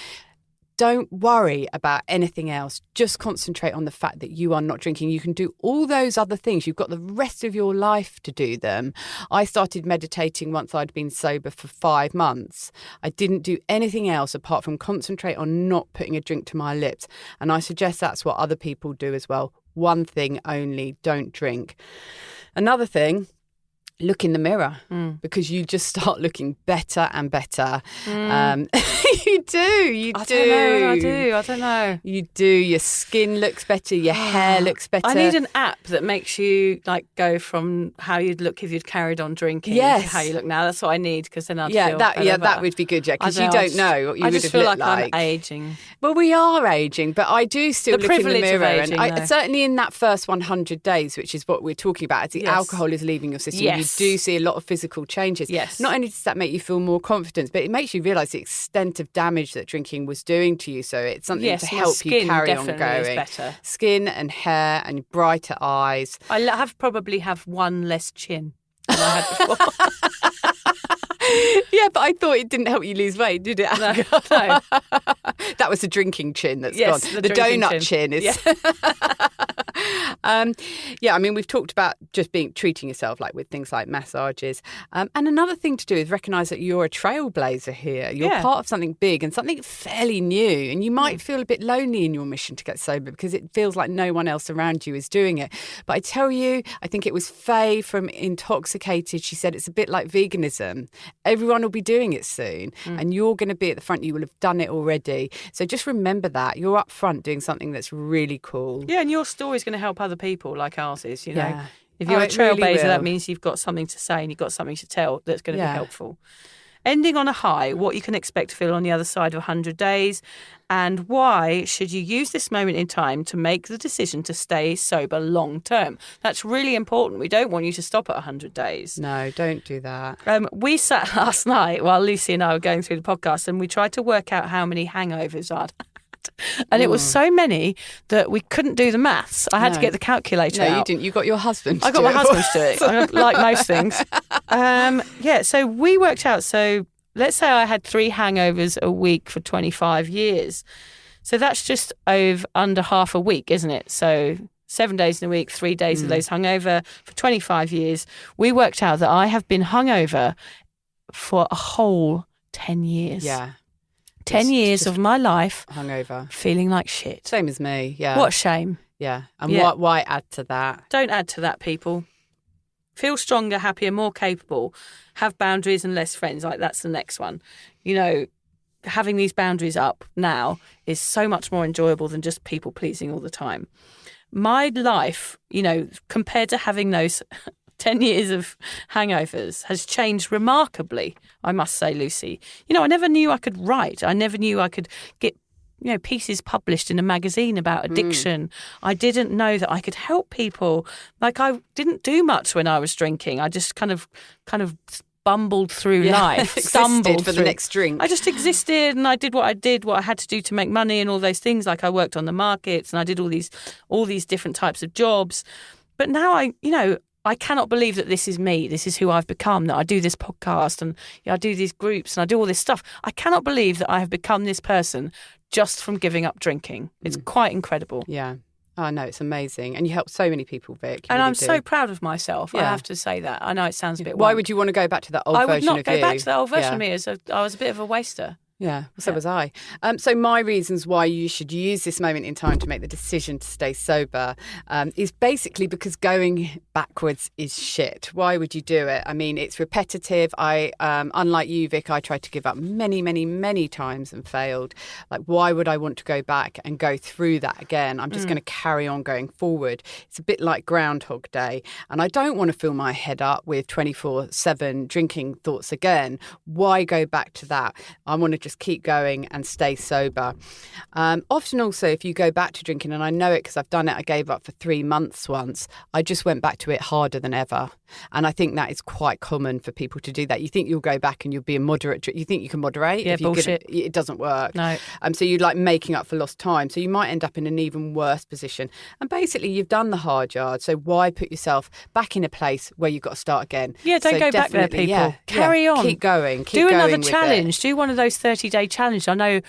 Don't worry about anything else. Just concentrate on the fact that you are not drinking. You can do all those other things. You've got the rest of your life to do them. I started meditating once I'd been sober for 5 months. I didn't do anything else apart from concentrate on not putting a drink to my lips. And I suggest that's what other people do as well. One thing only, don't drink. Another thing, look in the mirror, because you just start looking better and better. You do. I don't know. You do. Your skin looks better. Your hair looks better. I need an app that makes you go from how you'd look if you'd carried on drinking to how you look now. That's what I need, because then I'd feel better. That would be good, because you don't know what you would have looked like. I just feel like I'm ageing. Well, we are ageing, but I do still look in the mirror. Aging, and certainly in that first 100 days, which is what we're talking about, as the alcohol is leaving your system, you do see a lot of physical changes. Yes. Not only does that make you feel more confident, but it makes you realise the extent of damage that drinking was doing to you. So it's something to help you carry on going. Is better. Skin and hair and brighter eyes. I probably have one less chin than I had before. Yeah, but I thought it didn't help you lose weight, did it? No. That was the drinking chin that's gone. The donut chin is. I mean, we've talked about just treating yourself with things like massages. And another thing to do is recognise that you're a trailblazer here. You're part of something big and something fairly new. And you might feel a bit lonely in your mission to get sober because it feels like no one else around you is doing it. But I tell you, I think it was Faye from Intoxicated. She said it's a bit like veganism. Everyone will be doing it soon, and you're going to be at the front. You will have done it already. So just remember that. You're up front doing something that's really cool. Yeah, and your story's going to help other people like ours is, you know. If you're a trailblazer, really that means you've got something to say and you've got something to tell that's going to be helpful. Ending on a high, what you can expect to feel on the other side of 100 days, and why should you use this moment in time to make the decision to stay sober long term. That's really important. We don't want you to stop at 100 days. No, don't do that. We sat last night while Lucy and I were going through the podcast, and we tried to work out how many hangovers I'd had. And it was so many that we couldn't do the maths. I had to get the calculator out. No, you didn't. You got your husband to I got my husband to do it, like most things. So we worked out. So let's say I had 3 hangovers a week for 25 years. So that's just under half a week, isn't it? So 7 days in a week, 3 days of those hungover for 25 years. We worked out that I have been hungover for a whole 10 years. Yeah. 10 years of my life hungover, feeling like shit. Same as me. Yeah. What a shame. Yeah. And why add to that? Don't add to that, people. Feel stronger, happier, more capable. Have boundaries and less friends. That's the next one. You know, having these boundaries up now is so much more enjoyable than just people pleasing all the time. My life, compared to having those 10 years of hangovers has changed remarkably, I must say, Lucy. I never knew I could write. I never knew I could get, pieces published in a magazine about addiction. I didn't know that I could help people. I didn't do much when I was drinking. I just kind of bumbled through life, stumbled for the next drink. I just existed, and I did what I had to do to make money and all those things. I worked on the markets and I did all these different types of jobs. But now I cannot believe that this is me. This is who I've become, that I do this podcast and I do these groups and I do all this stuff. I cannot believe that I have become this person just from giving up drinking. It's quite incredible. Yeah. Oh, no, it's amazing. And you help so many people, Vic. And I'm so proud of myself. I have to say that. I know it sounds a bit Why would you want to go back to that old version of you? I would not go back to that old version of me. I was a bit of a waster. Yeah, so was I. So my reasons why you should use this moment in time to make the decision to stay sober is basically because going backwards is shit. Why would you do it? I mean, it's repetitive. Unlike you, Vic, I tried to give up many, many, many times and failed. Why would I want to go back and go through that again? I'm just going to carry on going forward. It's a bit like Groundhog Day. And I don't want to fill my head up with 24/7 drinking thoughts again. Why go back to that? I want to just just keep going and stay sober. Often also, if you go back to drinking, and I know it because I've done it, I gave up for 3 months once, I just went back to it harder than ever. And I think that is quite common for people to do that. You think you'll go back and you'll be a moderate, you think you can moderate. Yeah, bullshit. It doesn't work. No. So you're like making up for lost time. So you might end up in an even worse position. And basically you've done the hard yard. So why put yourself back in a place where you've got to start again? Yeah, don't go back there, people. Carry on. Keep going. Do another challenge. Do one of those 30-day challenges. I know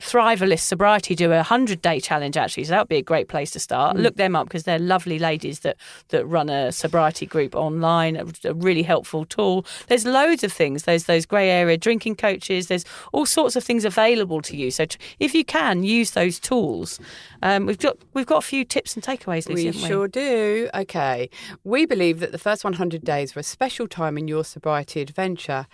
Thriverless Sobriety do a 100-day challenge, actually, so that would be a great place to start. Look them up because they're lovely ladies that run a sobriety group online, a really helpful tool. There's loads of things. There's those grey area drinking coaches. There's all sorts of things available to you. So if you can, use those tools. We've got a few tips and takeaways, Lucy, haven't we? Sure do. Okay. We believe that the first 100 days were a special time in your sobriety adventure.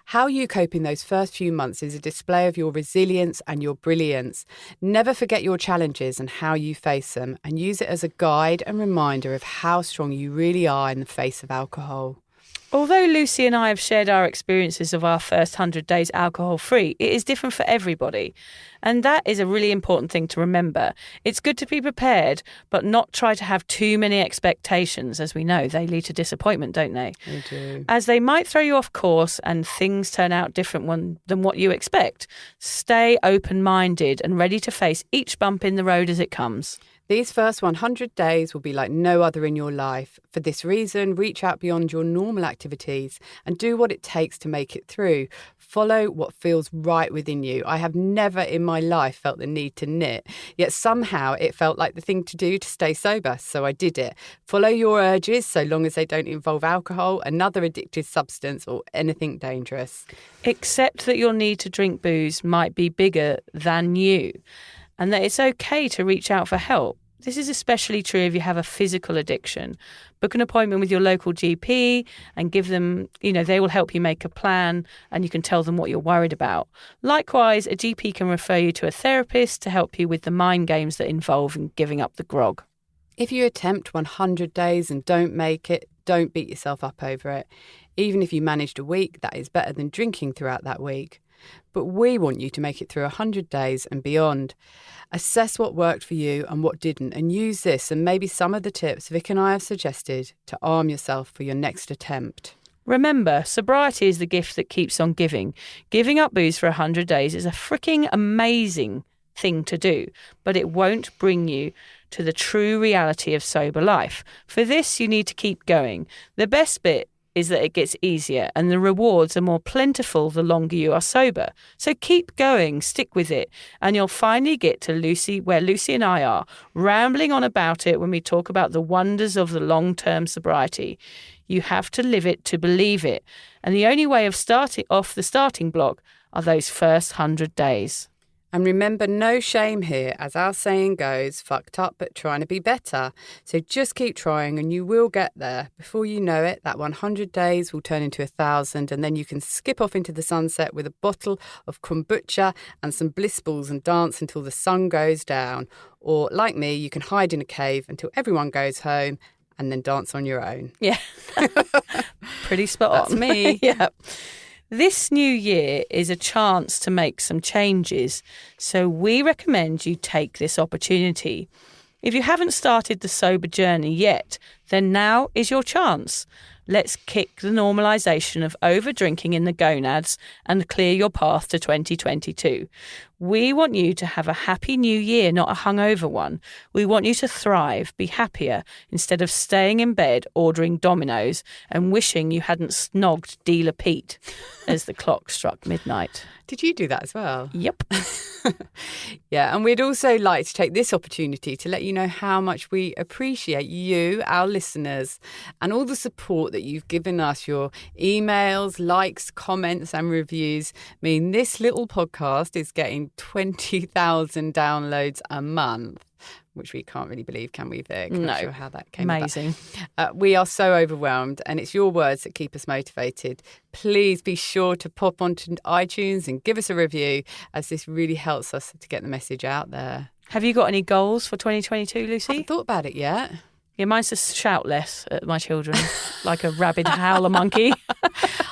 How you cope in those first few months is a display of your resilience and your brilliance. Never forget your challenges and how you face them, and use it as a guide and reminder of how strong you really are in the face of alcohol. Although Lucy and I have shared our experiences of our first 100 days alcohol-free, it is different for everybody. And that is a really important thing to remember. It's good to be prepared, but not try to have too many expectations. As we know, they lead to disappointment, don't they? They do. As they might throw you off course and things turn out different than what you expect. Stay open-minded and ready to face each bump in the road as it comes. These first 100 days will be like no other in your life. For this reason, reach out beyond your normal activities and do what it takes to make it through. Follow what feels right within you. I have never in my life felt the need to knit, yet somehow it felt like the thing to do to stay sober, so I did it. Follow your urges so long as they don't involve alcohol, another addictive substance, or anything dangerous. Accept that your need to drink booze might be bigger than you, and that it's okay to reach out for help. This is especially true if you have a physical addiction. Book an appointment with your local GP and give them, they will help you make a plan and you can tell them what you're worried about. Likewise, a GP can refer you to a therapist to help you with the mind games that involve in giving up the grog. If you attempt 100 days and don't make it, don't beat yourself up over it. Even if you managed a week, that is better than drinking throughout that week. But we want you to make it through 100 days and beyond. Assess what worked for you and what didn't, and use this and maybe some of the tips Vic and I have suggested to arm yourself for your next attempt. Remember, sobriety is the gift that keeps on giving. Giving up booze for 100 days is a freaking amazing thing to do, but it won't bring you to the true reality of sober life. For this, you need to keep going. The best bit is that it gets easier and the rewards are more plentiful the longer you are sober. So keep going, stick with it, and you'll finally get to where Lucy and I are, rambling on about it when we talk about the wonders of the long-term sobriety. You have to live it to believe it, and the only way of starting off the starting block are those first 100 days. And remember, no shame here. As our saying goes, fucked up but trying to be better. So just keep trying and you will get there. Before you know it, that 100 days will turn into 1,000 and then you can skip off into the sunset with a bottle of kombucha and some bliss balls and dance until the sun goes down. Or, like me, you can hide in a cave until everyone goes home and then dance on your own. Yeah. Pretty spot on. That's me. Yeah. This new year is a chance to make some changes, so we recommend you take this opportunity. If you haven't started the sober journey yet, then now is your chance. Let's kick the normalisation of over-drinking in the gonads and clear your path to 2022. We want you to have a happy new year, not a hungover one. We want you to thrive, be happier, instead of staying in bed, ordering Dominoes and wishing you hadn't snogged Dealer Pete as the clock struck midnight. Did you do that as well? Yep. Yeah, and we'd also like to take this opportunity to let you know how much we appreciate you, our listeners, and all the support that you've given us. Your emails, likes, comments and reviews mean this little podcast is getting 20,000 downloads a month, which we can't really believe, can we, Vic? No. Not sure how that came Amazing. about. We are so overwhelmed, and it's your words that keep us motivated. Please be sure to pop onto iTunes and give us a review, as this really helps us to get the message out there. Have you got any goals for 2022, Lucy? I haven't thought about it yet. Yeah, mine's to shout less at my children, like a rabid howler monkey.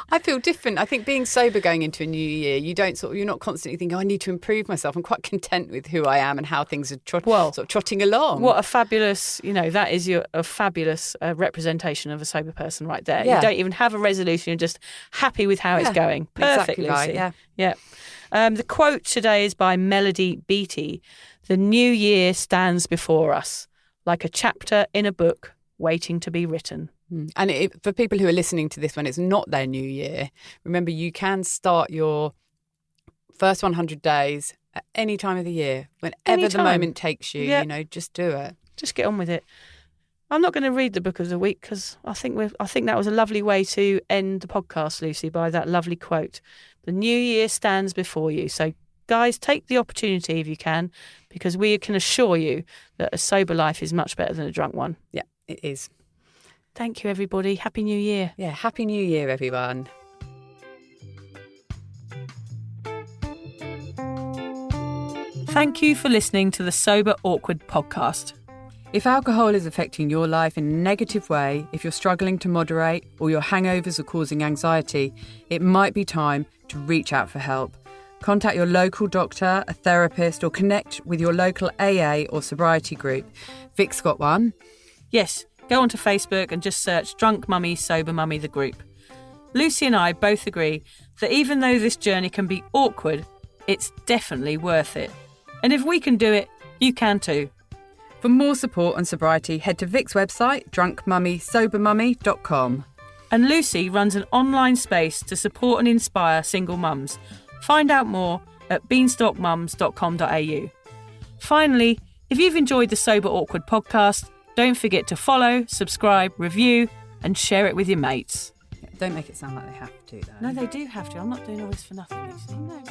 I feel different. I think being sober going into a new year, you're not constantly thinking, I need to improve myself. I'm quite content with who I am and how things are sort of trotting along. What a fabulous, that is a fabulous representation of a sober person right there. Yeah. You don't even have a resolution. You're just happy with how it's going. Perfect, exactly Lucy. right, yeah. The quote today is by Melody Beattie. The new year stands before us like a chapter in a book waiting to be written. And for people who are listening to this when it's not their new year, remember you can start your first 100 days at any time of the year, whenever the moment takes you, just do it. Just get on with it. I'm not going to read the book of the week because I think that was a lovely way to end the podcast, Lucy, by that lovely quote. The new year stands before you. So, guys, take the opportunity if you can, because we can assure you that a sober life is much better than a drunk one. Yeah, it is. Thank you, everybody. Happy New Year. Yeah, Happy New Year, everyone. Thank you for listening to the Sober Awkward podcast. If alcohol is affecting your life in a negative way, if you're struggling to moderate or your hangovers are causing anxiety, it might be time to reach out for help. Contact your local doctor, a therapist, or connect with your local AA or sobriety group. Vic's got one. Yes, go onto Facebook and just search Drunk Mummy, Sober Mummy, the group. Lucy and I both agree that even though this journey can be awkward, it's definitely worth it. And if we can do it, you can too. For more support on sobriety, head to Vic's website, drunkmummysobermummy.com. And Lucy runs an online space to support and inspire single mums. Find out more at beanstalkmums.com.au. Finally, if you've enjoyed the Sober Awkward podcast, don't forget to follow, subscribe, review, and share it with your mates. Don't make it sound like they have to, though. No, they do have to. I'm not doing all this for nothing, Lucy. No.